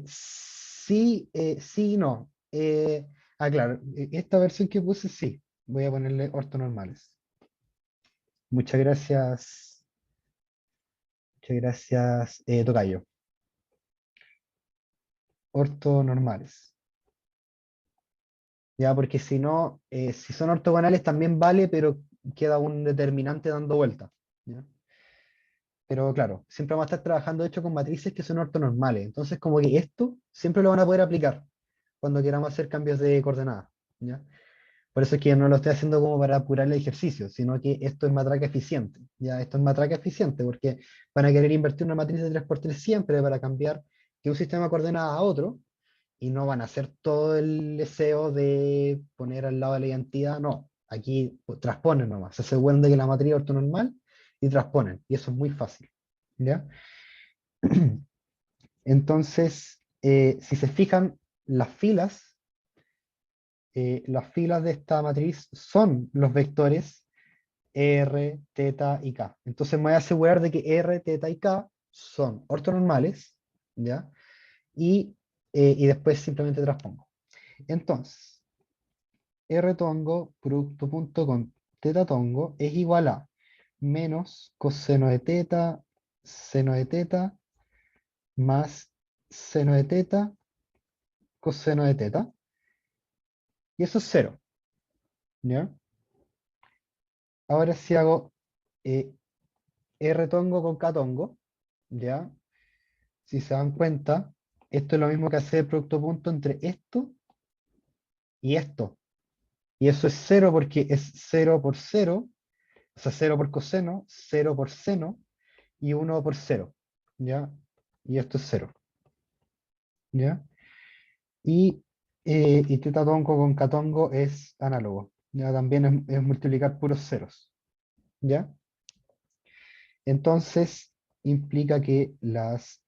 Sí, sí y no. Claro, esta versión que puse sí. Voy a ponerle ortonormales. Muchas gracias. Muchas gracias, Tocayo. Ortonormales. Ya, porque si no, si son ortogonales también vale, pero queda un determinante dando vuelta. ¿Ya? Pero claro, siempre vamos a estar trabajando de hecho con matrices que son ortonormales. Entonces, como que esto siempre lo van a poder aplicar cuando queramos hacer cambios de coordenadas, ¿ya? Por eso es que no lo estoy haciendo como para apurar el ejercicio, sino que esto es matraca eficiente, ¿ya? Esto es matraca eficiente porque van a querer invertir una matriz de 3 por 3 siempre para cambiar de un sistema de coordenadas a otro, y no van a hacer todo el deseo de poner al lado de la identidad, no. Aquí transponen nomás, se aseguran de que la matriz es ortonormal y transponen, y eso es muy fácil, ¿ya? Entonces, si se fijan, las filas de esta matriz son los vectores R, teta y K. Entonces me voy a asegurar de que R, teta y K son ortonormales, ¿ya? Y después simplemente transpongo. Entonces, R tongo, producto punto con teta tongo, es igual a menos coseno de teta, seno de teta, más seno de teta, coseno de teta. Y eso es 0, ¿ya? Ahora si hago eh, R tongo con K tongo, ¿ya? Si se dan cuenta, esto es lo mismo que hacer el producto punto entre esto y esto. Y eso es 0 porque es 0 por 0, o sea, 0 por coseno, 0 por seno y 1 por 0, ¿ya? Y esto es 0, ¿ya? Y teta tongo con K tongo es análogo, ¿ya? También es multiplicar puros ceros, ¿ya? Entonces, implica que las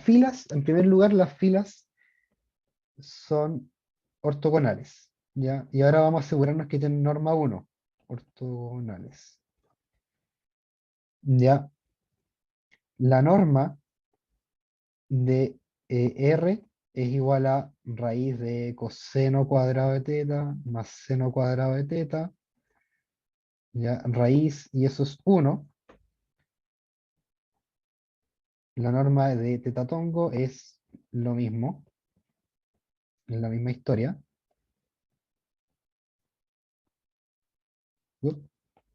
filas, en primer lugar, las filas son ortogonales, ¿ya? Y ahora vamos a asegurarnos que tienen norma 1, ortogonales. ¿Ya? La norma de R es igual a raíz de coseno cuadrado de teta más seno cuadrado de teta, ¿ya? Raíz, y eso es 1. La norma de teta tongo es lo mismo, es la misma historia.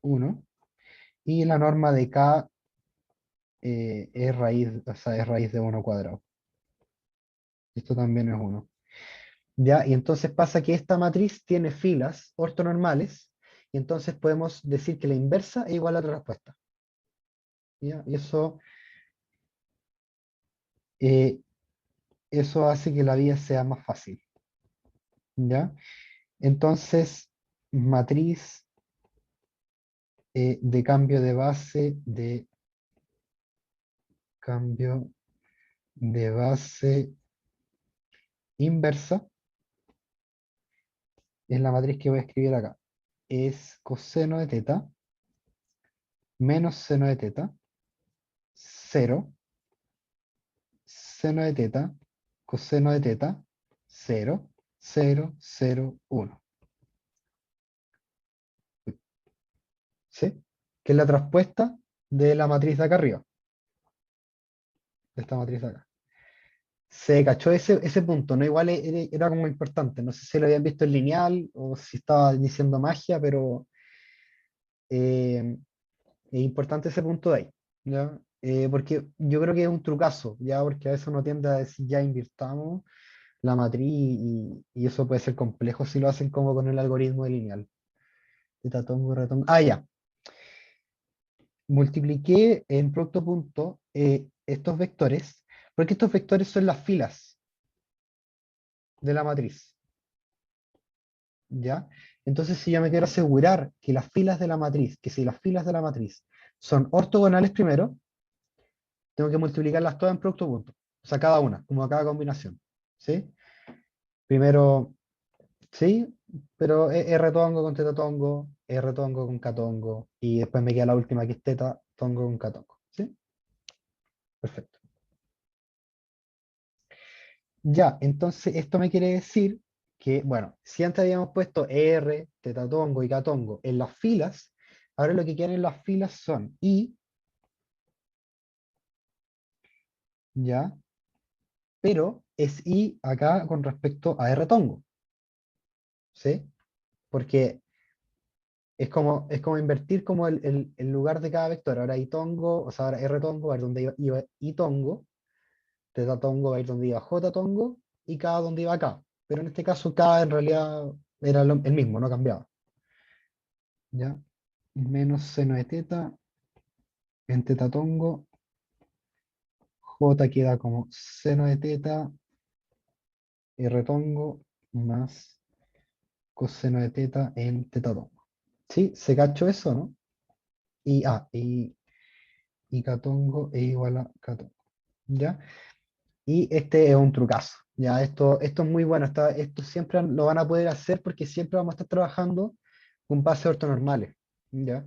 1. Y la norma de K es raíz, o sea, es raíz de 1 cuadrado. Esto también es 1. ¿Ya? Y entonces pasa que esta matriz tiene filas ortonormales, y entonces podemos decir que la inversa es igual a otra respuesta. ¿Ya? Y eh, eso hace que la vida sea más fácil. ¿Ya? Entonces, matriz de cambio de base inversa es la matriz que voy a escribir acá. Es coseno de teta menos seno de teta, 0, seno de teta, coseno de teta, 0, 0, 0, 1. ¿Sí? Que es la traspuesta de la matriz de acá arriba, de esta matriz de acá. Se cachó ese punto, ¿no? Igual era como importante. No sé si lo habían visto en lineal o si estaba diciendo magia, pero es importante ese punto de ahí, ¿ya? Porque yo creo que es un trucazo, ¿ya? Porque a veces uno tiende a decir ya invirtamos la matriz y eso puede ser complejo si lo hacen como con el algoritmo de lineal. Teta tongo, retongo. Ah, ya. Multipliqué en producto punto estos vectores, porque estos vectores son las filas de la matriz, ¿ya? Entonces, si yo me quiero asegurar que las filas de la matriz, que si las filas de la matriz son ortogonales primero, tengo que multiplicarlas todas en producto punto. O sea, cada una, como cada combinación. ¿Sí? Primero, sí, pero R tongo con teta tongo, R tongo con K tongo, y después me queda la última que es teta tongo con K tongo. ¿Sí? Perfecto. Ya, entonces esto me quiere decir que, bueno, si antes habíamos puesto R, teta tongo y K tongo en las filas, ahora lo que quedan en las filas son I, ya, pero es I acá con respecto a R tongo. ¿Sí? Porque es como invertir como el lugar de cada vector. Ahora I tongo, o sea, ahora R tongo va a ir donde iba I tongo, teta tongo va a ir donde iba J tongo, y K donde iba K. Pero en este caso K en realidad era el mismo, no cambiaba. ¿Ya? Menos seno de teta en teta tongo. J queda como seno de teta, R tongo, más coseno de teta en teta tongo. ¿Sí? ¿Se cachó eso, no? Y K tongo es igual a K tongo. ¿Ya? Y este es un trucazo. Ya, esto es muy bueno. Esto siempre lo van a poder hacer porque siempre vamos a estar trabajando con bases ortonormales. ¿Ya?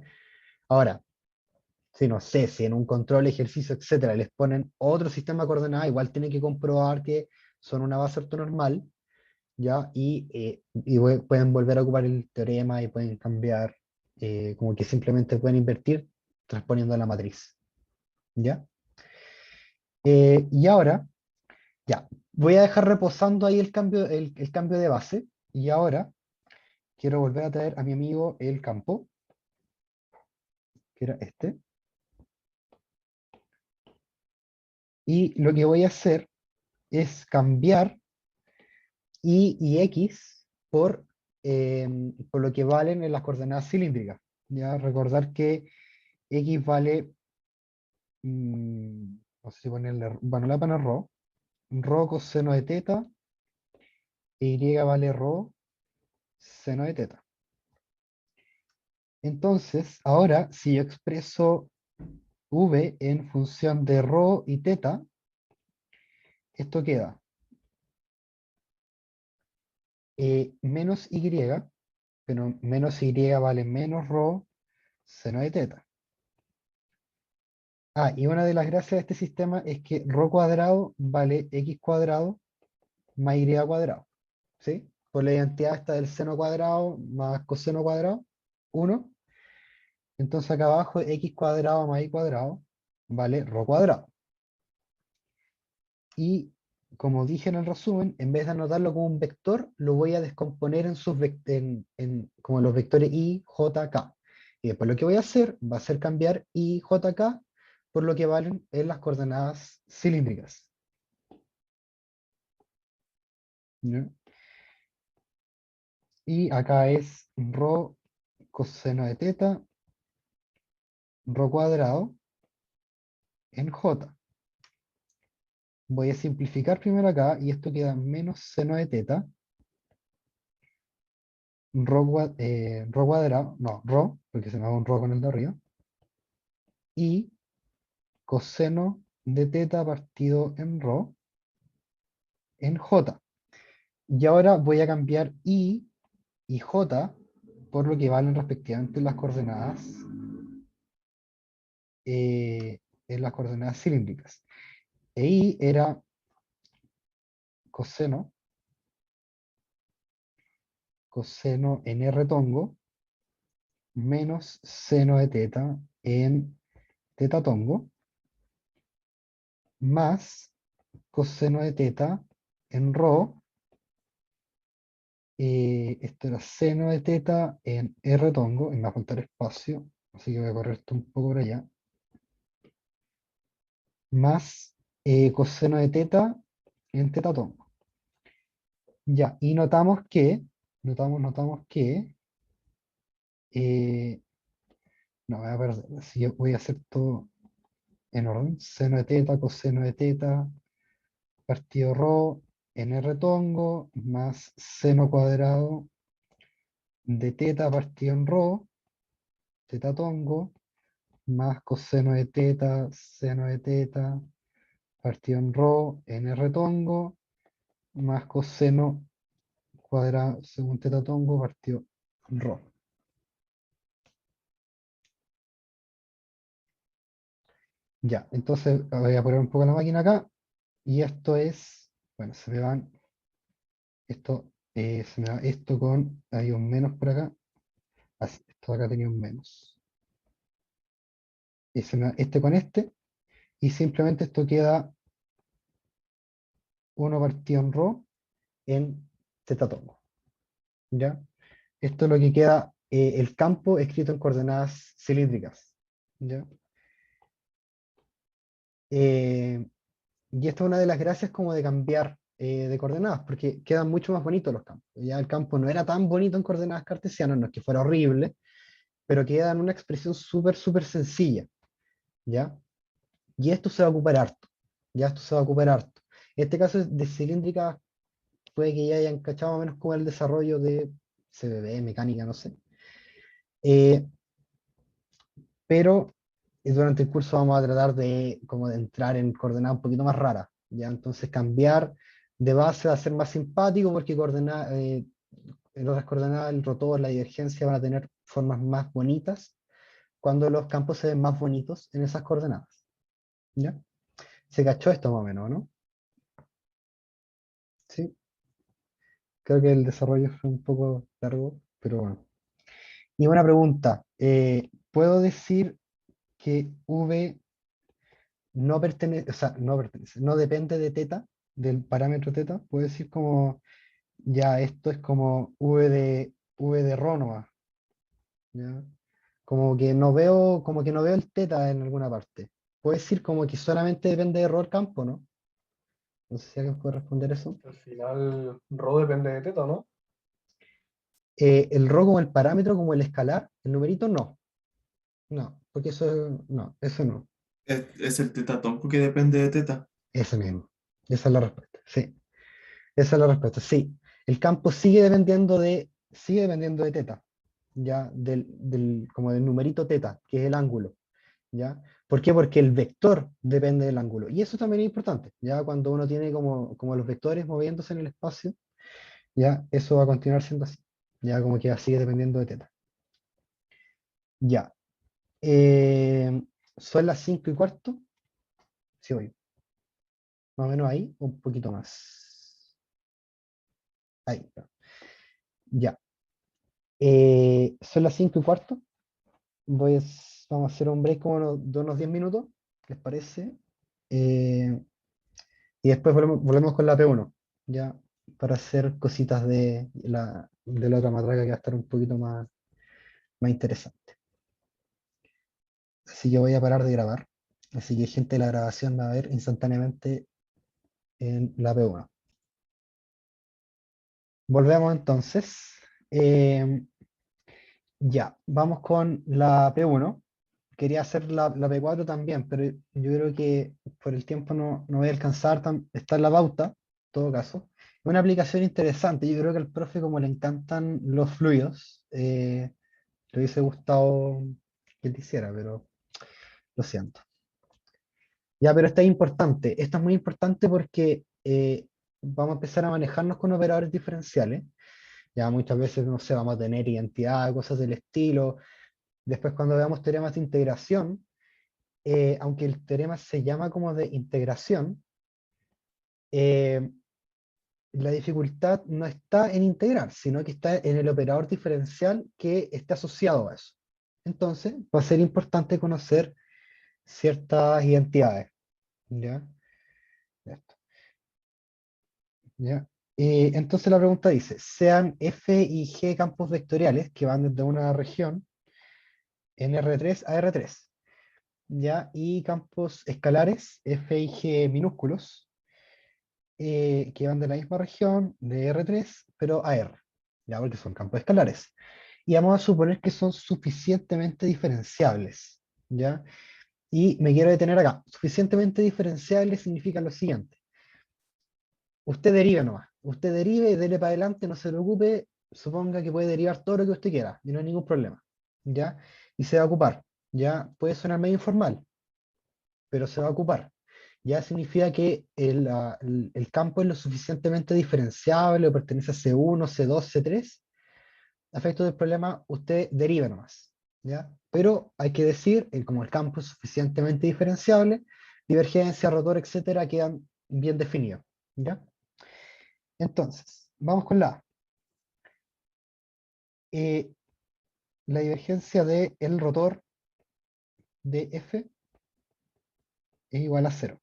Ahora, si no sé, si en un control, ejercicio, etcétera, les ponen otro sistema de coordenadas, igual tienen que comprobar que son una base ortonormal, ¿ya? Y pueden volver a ocupar el teorema y pueden cambiar, como que simplemente pueden invertir transponiendo la matriz, ¿ya? Y ahora, ya, voy a dejar reposando ahí el cambio de base, y ahora quiero volver a traer a mi amigo el campo, que era este, y lo que voy a hacer es cambiar y x por lo que valen en las coordenadas cilíndricas. Ya recordar que x vale, no sé si ponerle, bueno, le voy a poner rho coseno de teta, e y vale rho seno de teta. Entonces, ahora, si yo expreso V en función de rho y teta, esto queda menos Y, pero menos Y vale menos rho seno de teta. Ah, y una de las gracias de este sistema es que rho cuadrado vale x cuadrado más y cuadrado, ¿sí? Por la identidad esta del seno cuadrado más coseno cuadrado, 1. Entonces acá abajo x cuadrado más y cuadrado vale rho cuadrado. Y como dije en el resumen, en vez de anotarlo como un vector, lo voy a descomponer en sus como los vectores i, j, k. Y después lo que voy a hacer va a ser cambiar i, j, k por lo que valen en las coordenadas cilíndricas. ¿Ya? Y acá es rho coseno de teta, rho cuadrado en j. Voy a simplificar primero acá y esto queda menos seno de teta, rho cuadrado, no, rho, porque se me va un rho con el de arriba, y coseno de teta partido en rho en j. Y ahora voy a cambiar i y j por lo que valen respectivamente eh, en las coordenadas cilíndricas. E i era coseno en R tongo menos seno de teta en teta tongo más coseno de teta en rho. Esto era seno de teta en R tongo, y me va a faltar espacio, así que voy a correr esto un poco por allá, más coseno de teta en teta tongo. Ya, y notamos que eh, no, voy a perder, así que voy a hacer todo en orden. Seno de teta, coseno de teta, partido rho en R tongo, más seno cuadrado de teta partido en rho, teta tongo, más coseno de teta, seno de teta, partido en rho en R tongo, más coseno cuadrado según teta tongo, partido en rho. Ya, entonces voy a poner un poco la máquina acá, y esto es, bueno, se me van, se me va esto con, hay un menos por acá, así, esto acá tenía un menos. Y se me va este con este, y simplemente esto queda 1 partido en rho en teta tongo. ¿Ya? Esto es lo que queda, el campo escrito en coordenadas cilíndricas. ¿Ya? Y esta es una de las gracias como de cambiar de coordenadas, porque quedan mucho más bonitos los campos. Ya el campo no era tan bonito en coordenadas cartesianas, no es que fuera horrible, pero queda en una expresión súper, súper sencilla. ¿Ya? Y esto se va a ocupar harto. Ya esto se va a ocupar harto. En este caso de cilíndrica, puede que ya hayan cachado más o menos como el desarrollo de CBB, mecánica, no sé. Pero durante el curso vamos a tratar de, como de entrar en coordenadas un poquito más raras, ¿ya? Entonces cambiar de base va a ser más simpático porque en otras coordenadas el rotor, la divergencia van a tener formas más bonitas cuando los campos se ven más bonitos en esas coordenadas, ¿ya? Se cachó esto más o menos, ¿no? Sí, creo que el desarrollo fue un poco largo, pero bueno. Y una pregunta, ¿puedo decir que V no pertenece, o sea, no pertenece, no depende de teta, del parámetro teta? Puedo decir como, ya esto es como V de rho nomás, ¿ya? Como que no veo el teta en alguna parte. Puedo decir como que solamente depende de rho el campo, ¿no? No sé si alguien puede responder eso. Al final, rho depende de teta, ¿no? El rho como el parámetro, como el escalar, el numerito no. No, porque no, eso no. Es el teta tonco que depende de teta. Ese mismo. Esa es la respuesta, sí. Esa es la respuesta, sí. El campo sigue dependiendo de teta, ya, como del numerito teta, que es el ángulo, ya. ¿Por qué? Porque el vector depende del ángulo. Y eso también es importante. Ya cuando uno tiene como los vectores moviéndose en el espacio, ya eso va a continuar siendo así. Ya como que sigue dependiendo de teta. Ya. Son las 5:15. Sí, voy. Más o menos ahí, un poquito más. Ahí. Ya. Son las 5:15. Vamos a hacer un break como de unos 10 minutos, ¿les parece? Eh, y después volvemos con la P1, ya, para hacer cositas de la otra matraca que va a estar un poquito más interesante. Así que voy a parar de grabar. Así que gente de la grabación va a ver instantáneamente en la P1. Volvemos entonces. Ya, vamos con la P1. Quería hacer la P4 también, pero yo creo que por el tiempo no voy a alcanzar, está en la pauta, en todo caso. Es una aplicación interesante, yo creo que al profe como le encantan los fluidos, le hubiese gustado que él hiciera, pero lo siento. Ya, pero esta es muy importante porque vamos a empezar a manejarnos con operadores diferenciales. Ya muchas veces, no sé, vamos a tener identidad, cosas del estilo. Después cuando veamos teoremas de integración, aunque el teorema se llama como de integración, eh, la dificultad no está en integrar, sino que está en el operador diferencial que está asociado a eso. Entonces, va a ser importante conocer ciertas identidades. ¿Ya? Esto, ¿ya? Entonces la pregunta dice, sean F y G campos vectoriales que van desde una región en R3 a R3, ¿ya? Y campos escalares F y G minúsculos que van de la misma región, de R3, pero a R, ya porque son campos escalares. Y vamos a suponer que son suficientemente diferenciables, ¿ya? Y me quiero detener acá. Suficientemente diferenciables significa lo siguiente. Usted derive nomás. Usted derive y dele para adelante, no se preocupe, suponga que puede derivar todo lo que usted quiera, y no hay ningún problema, ¿ya? Y se va a ocupar, ¿ya? Puede sonar medio informal, pero se va a ocupar. Ya significa que el campo es lo suficientemente diferenciable o pertenece a C1, C2, C3. A efecto del problema, usted deriva nomás. ¿Ya? Pero hay que decir, como el campo es suficientemente diferenciable, divergencia, rotor, etcétera, quedan bien definidos. ¿Ya? Entonces, vamos con la A. Eh, la divergencia del rotor de F es igual a 0.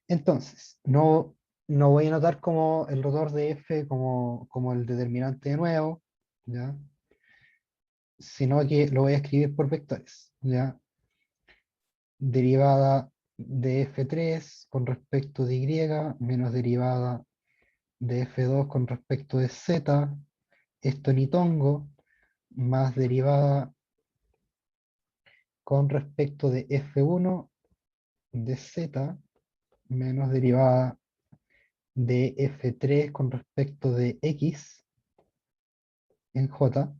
Entonces, no voy a anotar como el rotor de F como el determinante de nuevo, ¿ya? Sino que lo voy a escribir por vectores, ¿ya? Derivada de F3 con respecto de Y, menos derivada de F2 con respecto de Z, esto ni tongo, más derivada con respecto de F1 de Z, menos derivada de F3 con respecto de X en J,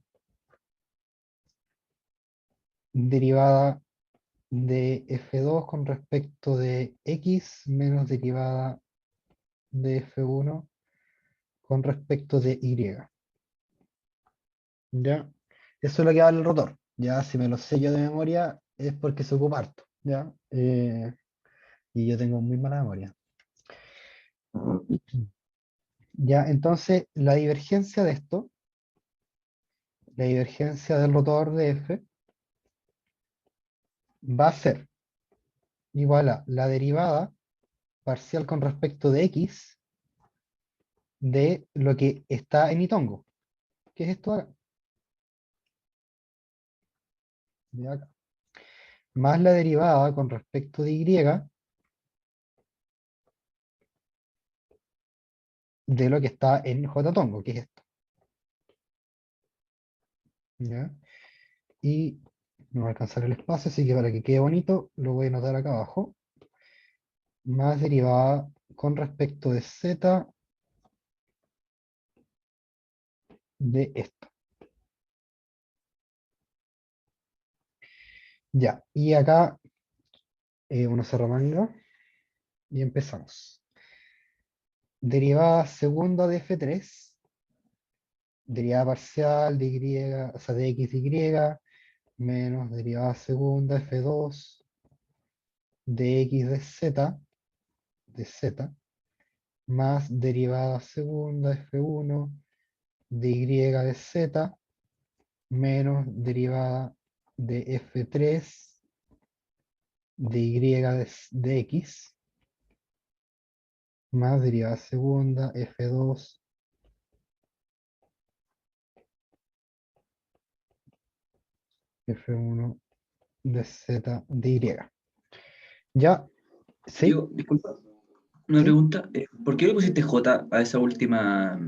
derivada de F2 con respecto de X menos derivada de F1 con respecto de Y. ¿Ya? Eso es lo que vale el rotor. Ya, si me lo sé yo de memoria, es porque se ocupa harto. ¿Ya? Y yo tengo muy mala memoria. Ya, entonces, la divergencia de esto, la divergencia del rotor de F, va a ser igual a la derivada parcial con respecto de X de lo que está en Itongo. ¿Qué es esto acá? De acá. Más la derivada con respecto de Y de lo que está en J tongo, que es esto. ¿Ya? Y no va a alcanzar el espacio, así que para que quede bonito, lo voy a anotar acá abajo. Más derivada con respecto de Z de esto. Ya, y acá uno se remanga y empezamos. Derivada segunda de F3, derivada parcial de Y, o sea, de X de Y, menos derivada segunda F2 de X de Z, más derivada segunda F1 de Y de Z, menos derivada de F3 de Y de X, más derivada segunda F2 F1 de Z de Y. ¿Ya? ¿Sí? Diego, disculpa, una ¿Sí? pregunta. ¿Por qué le pusiste J a esa última?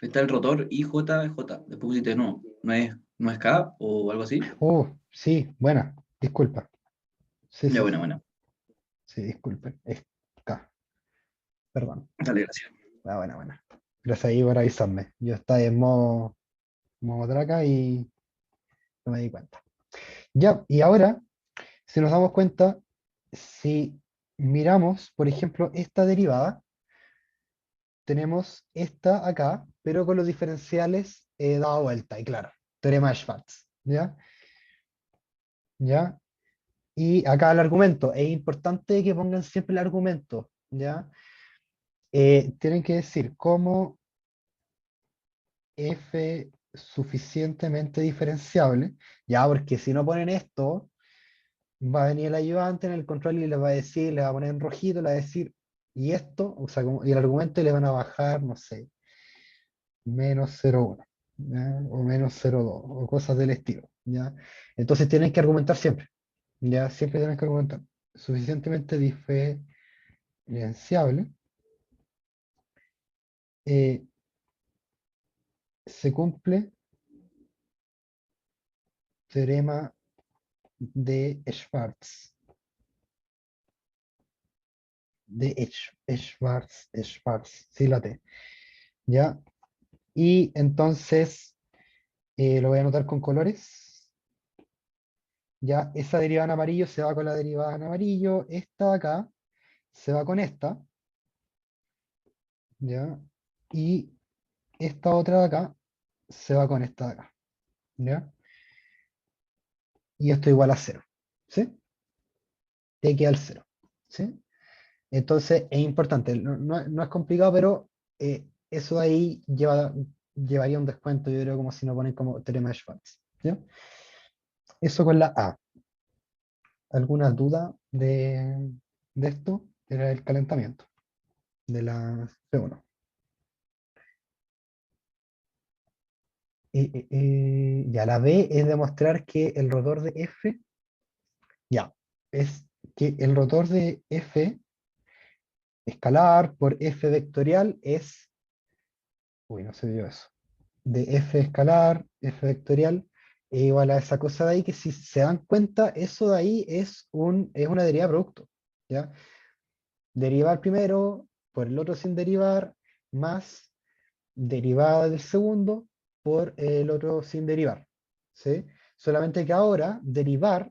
Está el rotor y J es J. Después pusiste no es K o algo así. Sí, buena, disculpa. Sí, Ya, sí, bueno, sí, bueno. sí, disculpen. Es K, perdón. Dale, gracias. Buena, buena. Gracias ahí por avisarme. Yo estaba en modo traca y no me di cuenta. Ya, y ahora, si nos damos cuenta, si miramos, por ejemplo, esta derivada, tenemos esta acá, pero con los diferenciales dado vuelta, y claro, teorema de Schwarz, ¿ya? ¿Ya? Y acá el argumento, es importante que pongan siempre el argumento, ¿ya? Tienen que decir cómo f suficientemente diferenciable, ya, porque si no ponen esto, va a venir el ayudante en el control y les va a decir, le va a poner en rojito, le va a decir, y esto, o sea, y el argumento le van a bajar, no sé, -0,1, ¿ya? O -0,2, o cosas del estilo, ¿ya? Entonces tienen que argumentar siempre, ¿ya? Siempre tienen que argumentar suficientemente diferenciable. eh, Se cumple teorema de Schwarz, Schwarz, sí la T, ¿ya? Y entonces lo voy a anotar con colores. Ya, esa derivada en amarillo se va con la derivada en amarillo. Esta de acá se va con esta. ¿Ya? Y esta otra de acá se va con esta de acá. ¿Ya? Y esto igual a 0. ¿Sí? T queda al 0. ¿Sí? Entonces es importante. No es complicado, pero eso de ahí llevaría un descuento, yo creo, como si no ponen como teorema de Schwarz. ¿Ya? Eso con la A. ¿Alguna duda de esto? Era el calentamiento de la C1. Ya, la B es demostrar que el rotor de F, ya, es que el rotor de F escalar por F vectorial es, uy, no se dio eso, de F escalar, F vectorial, es igual a esa cosa de ahí, que si se dan cuenta, eso de ahí es una derivada de producto, ¿ya? Derivar primero, por el otro sin derivar, más derivada del segundo por el otro sin derivar, ¿sí? Solamente que ahora derivar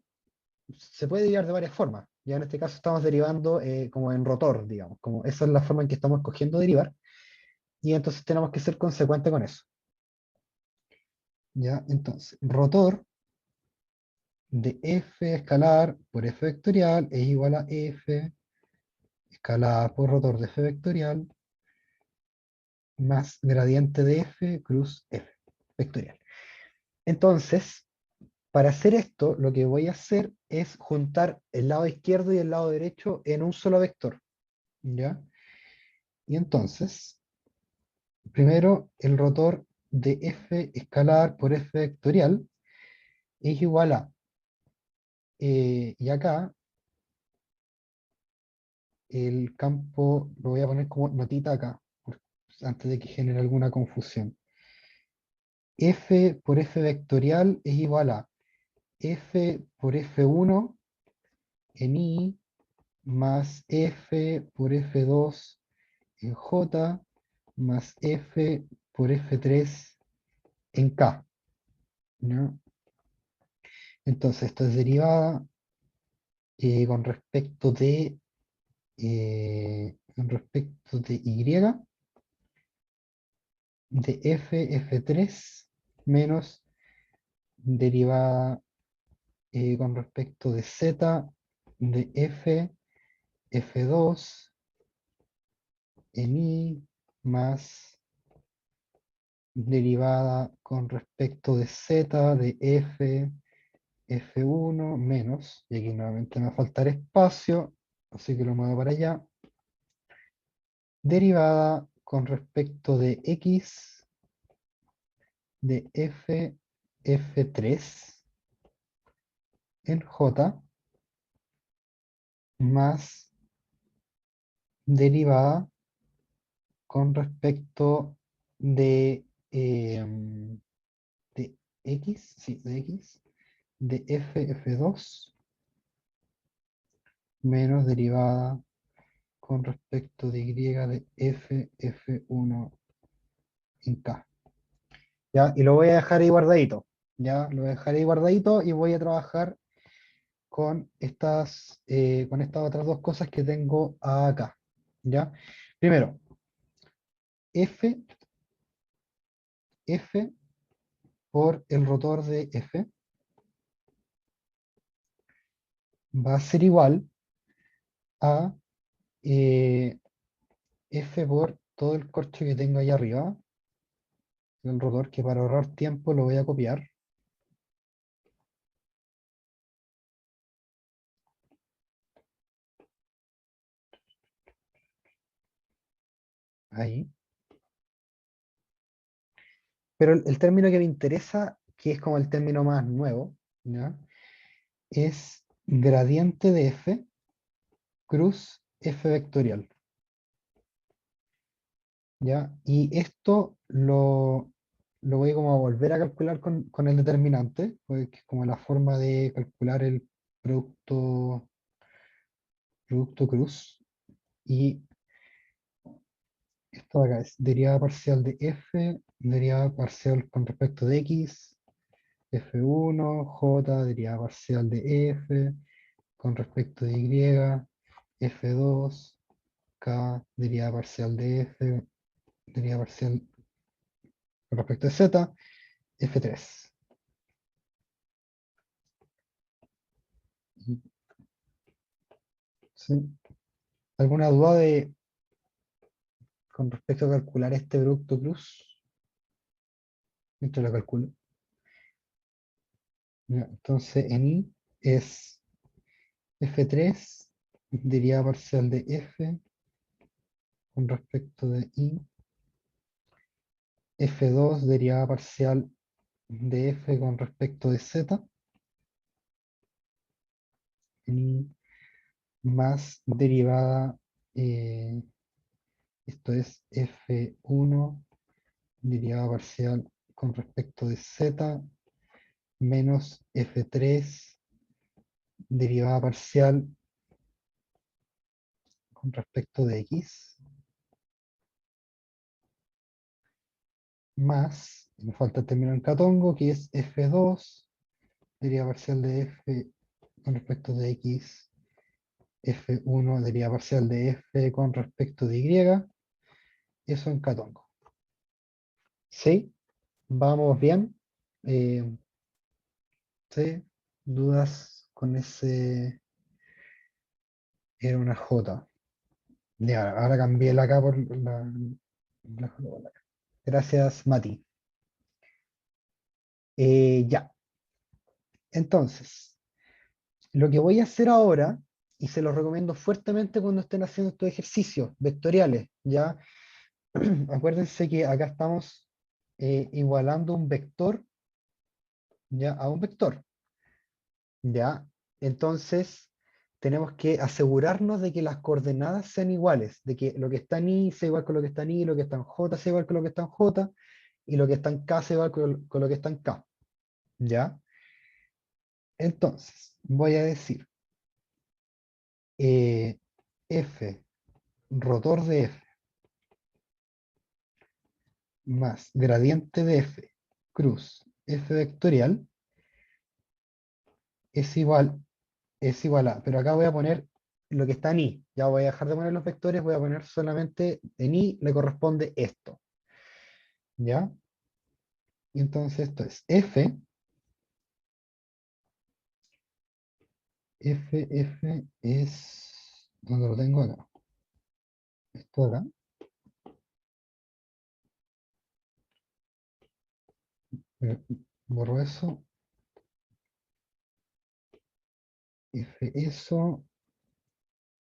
se puede derivar de varias formas. Ya en este caso estamos derivando como en rotor, digamos, como esa es la forma en que estamos escogiendo derivar, y entonces tenemos que ser consecuentes con eso. Ya, entonces, rotor de f escalar por f vectorial es igual a f escalar por rotor de f vectorial más gradiente de f cruz f vectorial. Entonces, para hacer esto, lo que voy a hacer es juntar el lado izquierdo y el lado derecho en un solo vector. ¿Ya? Y entonces, primero, el rotor de f escalar por f vectorial es igual a, y acá, el campo, lo voy a poner como notita acá, antes de que genere alguna confusión. F por f vectorial es igual a f por f1 en I más f por f2 en J más f por f3 en K, ¿no? Entonces, esto es derivada con respecto de y de f3 menos derivada con respecto de z de f2 en i más derivada con respecto de z de f1 menos, y aquí nuevamente me va a faltar espacio, así que lo muevo para allá, derivada con respecto de x de f3 en j más derivada con respecto de x, sí, de x, de f2 menos derivada con respecto de y de f1 en k. ¿Ya? Y lo voy a dejar ahí guardadito. Ya, lo voy a dejar ahí guardadito y voy a trabajar con con estas otras dos cosas que tengo acá. ¿Ya? Primero, f por el rotor de f va a ser igual a f por todo el corcho que tengo ahí arriba, el rotor, que para ahorrar tiempo lo voy a copiar. Ahí. Pero el término que me interesa, que es como el término más nuevo, ¿ya? Es gradiente de f cruz f vectorial. ¿Ya? Y esto lo voy como a volver a calcular con el determinante, porque es como la forma de calcular el producto cruz. Y esto de acá es derivada parcial de f, derivada parcial con respecto de x, f1, j, derivada parcial de f, con respecto de y, f2, k, derivada parcial de f, derivada parcial con respecto de z, f3. ¿Sí? ¿Alguna duda con respecto a calcular este producto cruz? Mientras lo calculo. Ya, entonces en i es f3, derivada parcial de f con respecto de i, f2, derivada parcial de f con respecto de z, en i más derivada, esto es f1, derivada parcial con respecto de z, menos f3, derivada parcial con respecto de x, más, me falta el término en catongo, que es f2, derivada parcial de f con respecto de x, f1, derivada parcial de f con respecto de y, eso en catongo. ¿Sí? ¿Vamos bien? Eh, ¿Sí? ¿Dudas con ese? Era una J. Ya, ahora cambié la K por la J por la K. Gracias, Mati. Ya. Entonces, lo que voy a hacer ahora, y se lo recomiendo fuertemente cuando estén haciendo estos ejercicios vectoriales, ¿ya? Acuérdense que acá estamos igualando un vector, ¿ya? A un vector, ¿ya? Entonces, tenemos que asegurarnos de que las coordenadas sean iguales, de que lo que está en I sea igual con lo que está en I, lo que está en J sea igual con lo que está en J, y lo que está en K sea igual con lo que está en K, ¿ya? Entonces, voy a decir F, rotor de F, más gradiente de F, cruz F vectorial, es igual, es igual a, pero acá voy a poner lo que está en i. Ya voy a dejar de poner los vectores, voy a poner solamente en i le corresponde esto. ¿Ya? Y entonces esto es f es, ¿dónde lo tengo acá? Esto acá. Eh, Borro eso. Eso.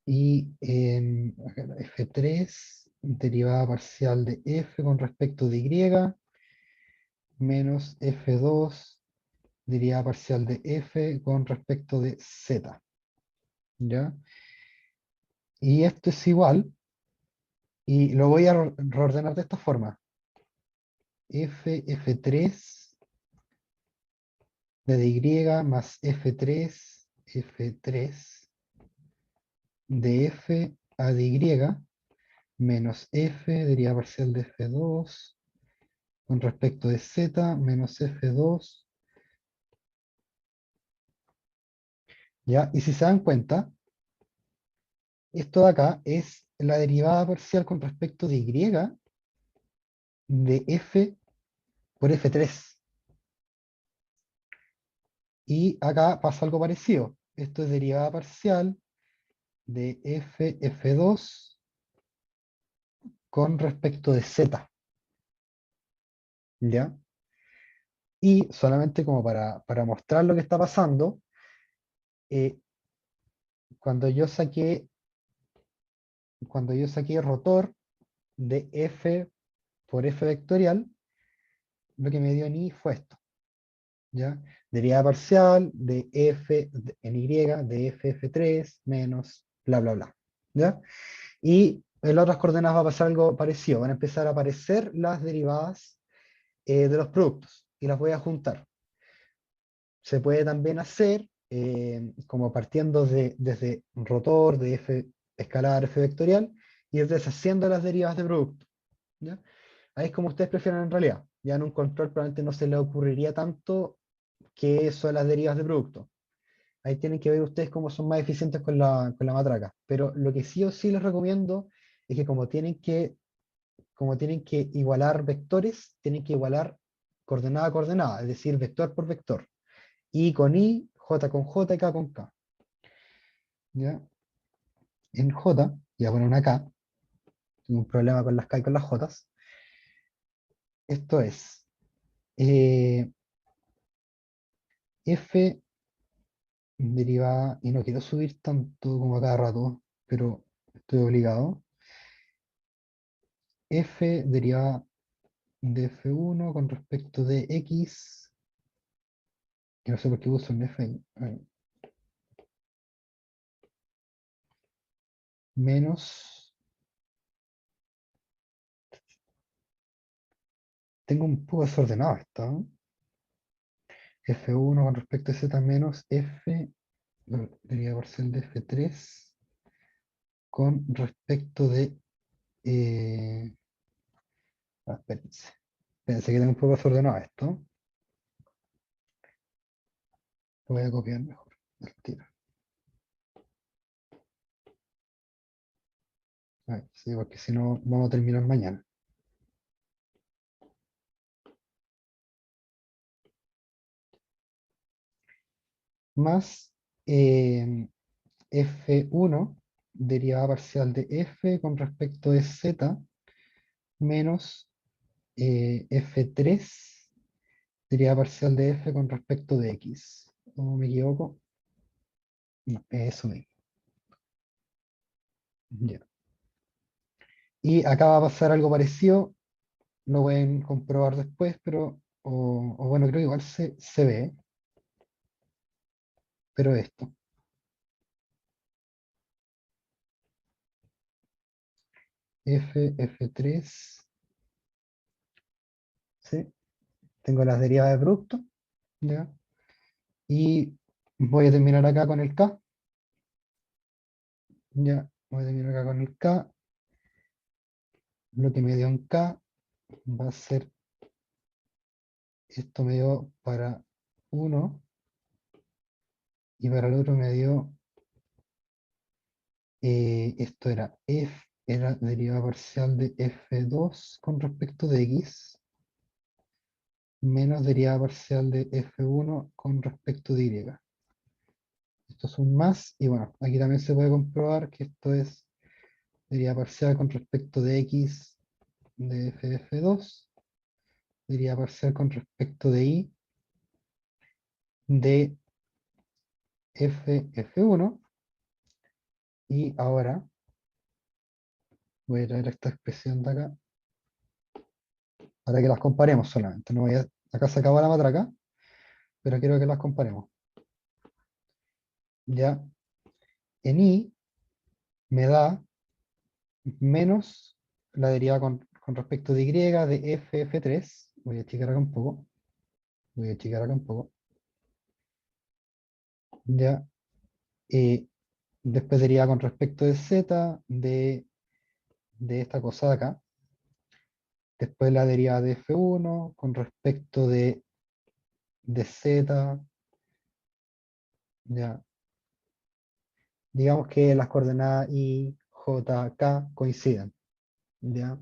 Y acá la f3, derivada parcial de f con respecto de y, menos f2, derivada parcial de f con respecto de z. ¿Ya? Y esto es igual, y lo voy a reordenar de esta forma. f3 de y más f3 de f a de y menos f derivada parcial de f2 con respecto de z menos f2. ¿Ya? Y si se dan cuenta, esto de acá es la derivada parcial con respecto de y de f por f3. Y acá pasa algo parecido. Esto es derivada parcial de f2 con respecto de z. ¿Ya? Y solamente como para mostrar lo que está pasando, eh, cuando yo saqué rotor de f por f vectorial, lo que me dio en i fue esto. ¿Ya? Derivada parcial de en y de f3 menos bla, bla, bla. ¿Ya? Y en las otras coordenadas va a pasar algo parecido. Van a empezar a aparecer las derivadas de los productos y las voy a juntar. Se puede también hacer como partiendo desde rotor de f escalar, f vectorial, y ir deshaciendo las derivadas de producto. ¿Ya? Ahí es como ustedes prefieran en realidad. Ya en un control probablemente no se le ocurriría tanto que son las derivas de producto. Ahí tienen que ver ustedes cómo son más eficientes con la matraca. Pero lo que sí o sí les recomiendo es que como tienen que igualar vectores, tienen que igualar coordenada a coordenada, es decir, vector por vector. I con I, J con J y K con K. ¿Ya? En J, voy a poner una K, tengo un problema con las K y con las J. Esto es eh, F derivada, y no quiero subir tanto como a cada rato, pero estoy obligado. F derivada de F1 con respecto de X, que no sé por qué uso un F ahí, menos, tengo un poco desordenado esto, ¿no? F1 con respecto a Z menos F, derivada parcial de F3 con respecto de, espérense, pensé que tengo un poco desordenado esto, lo voy a copiar mejor, al tiro. Sí, porque si no vamos a terminar mañana. Más F1 derivada parcial de F con respecto de Z menos F3 derivada parcial de F con respecto de X. ¿No me equivoco? No, eso mismo. Ya. Y acá va a pasar algo parecido, lo pueden comprobar después, pero, o bueno, creo que igual se ve, pero esto. F3, ¿sí? Tengo las derivadas de producto, ¿ya? Y voy a terminar acá con el K, ya, voy a terminar acá con el K, lo que me dio en K va a ser, esto me dio para 1 Y para el otro me dio, esto era derivada parcial de f2 con respecto de x, menos derivada parcial de f1 con respecto de y. Esto es un más, y bueno, aquí también se puede comprobar que esto es derivada parcial con respecto de x de f2, derivada parcial con respecto de y de f1, y ahora voy a traer esta expresión de acá para que las comparemos solamente. No voy a, acá se acabó la matraca, pero quiero que las comparemos. Ya, en y me da menos la derivada con respecto de y de f3. Voy a achicar acá un poco. Voy a achicar acá un poco. Ya, después derivada con respecto de z de esta cosa de acá. Después la derivada de f1 con respecto de z. Ya, digamos que las coordenadas I, J, K coinciden. ¿Ya?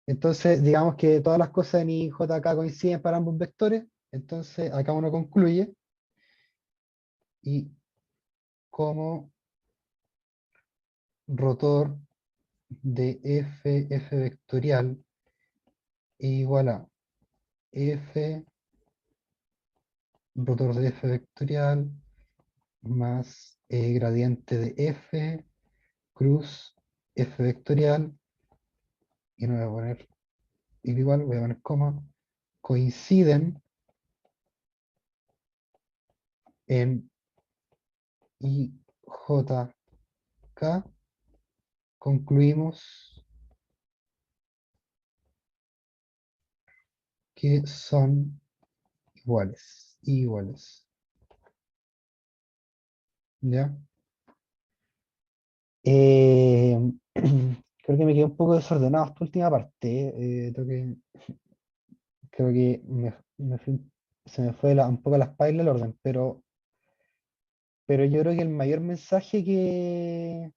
Entonces, digamos que todas las cosas en I, J, K coinciden para ambos vectores. Entonces, acá uno concluye. Y como rotor de f vectorial igual a f, rotor de f vectorial más gradiente de f cruz f vectorial, y no voy a poner igual, voy a poner coma, coinciden en IJK, concluimos que son iguales, iguales. ¿Ya? Creo que me quedé un poco desordenado esta última parte. Creo que se me fue un poco la espalda el orden, pero yo creo que el mayor mensaje que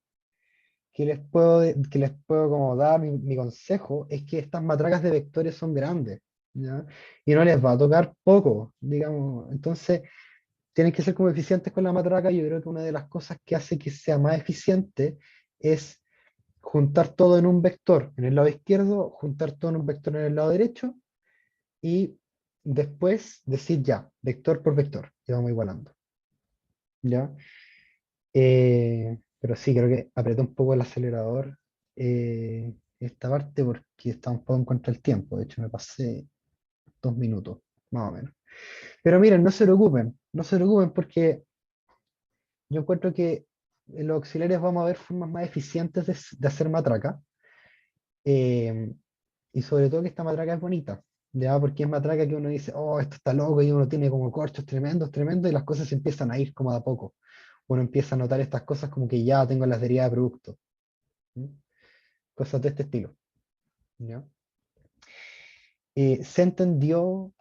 les puedo como dar, mi consejo, es que estas matracas de vectores son grandes, ¿ya? Y no les va a tocar poco, digamos. Entonces, tienen que ser como eficientes con la matraca. Yo creo que una de las cosas que hace que sea más eficiente es juntar todo en un vector en el lado izquierdo, juntar todo en un vector en el lado derecho, y después decir ya, vector por vector, y vamos igualando. ¿Ya? Pero sí, creo que apreté un poco el acelerador esta parte porque estaba un poco en contra del tiempo. De hecho, me pasé 2 minutos, más o menos. Pero miren, no se preocupen, no se preocupen porque yo encuentro que en los auxiliares vamos a ver formas más eficientes de hacer matraca. eh, y sobre todo que esta matraca es bonita, ¿ya? Porque es matraca que uno dice, oh, esto está loco, y uno tiene como corchos tremendos, tremendos, y las cosas se empiezan a ir como de a poco. Uno empieza a notar estas cosas como que ya tengo las derivadas de producto. ¿Sí? Cosas de este estilo. ¿Ya? ¿Se entendió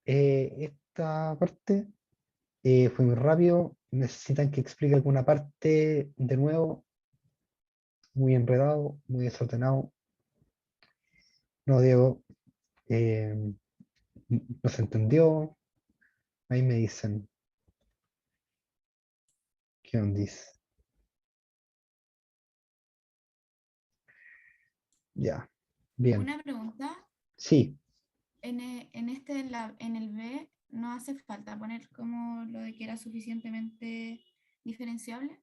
esta parte? Fue muy rápido. ¿Necesitan que explique alguna parte de nuevo? Muy enredado, muy desordenado. No, Diego, eh, no se entendió. Ahí me dicen, ¿qué onda dice? Ya, bien. Una pregunta, Sí, en el B no hace falta poner como lo de que era suficientemente diferenciable.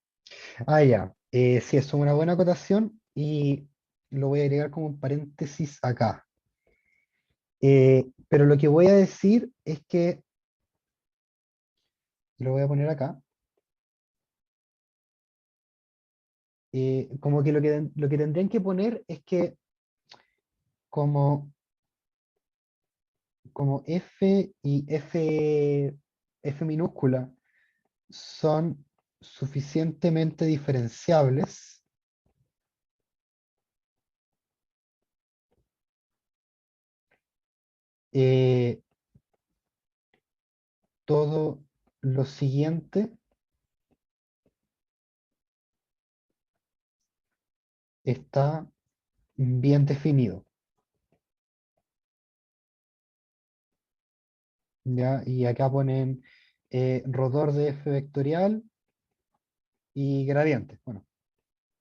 ya. Sí, eso es una buena acotación y lo voy a agregar como un paréntesis acá. Pero lo que voy a decir es que, lo voy a poner acá, como que lo que tendrían que poner es que como, como F y F minúscula son suficientemente diferenciables, eh, todo lo siguiente está bien definido. ¿Ya? Y acá ponen rotor de f vectorial y gradiente. Bueno,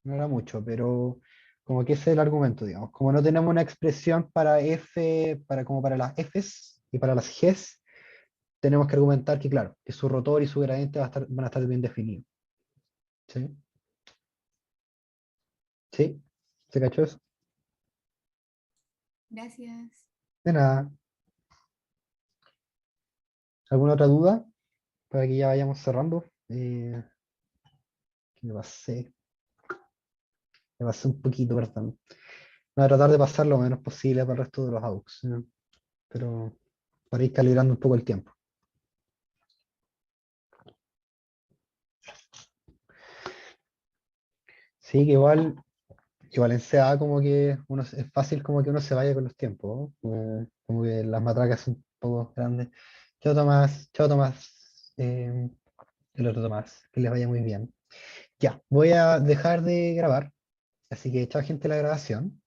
no era mucho, pero como que ese es el argumento, digamos. Como no tenemos una expresión para f, como para las f's y para las g's, tenemos que argumentar que, claro, que su rotor y su gradiente van a estar bien definidos. ¿Sí? ¿Sí? ¿Se cachó eso? Gracias. De nada. ¿Alguna otra duda? Para que ya vayamos cerrando. Que me pasé un poquito, perdón. Voy a tratar de pasar lo menos posible para el resto de los AUX, ¿no? Pero para ir calibrando un poco el tiempo. Sí, que igual en CA como que es fácil como que uno se vaya con los tiempos, ¿no? Como que las matracas son un poco grandes. Chao Tomás, el otro Tomás, que les vaya muy bien. Ya, voy a dejar de grabar, así que chao gente de la grabación.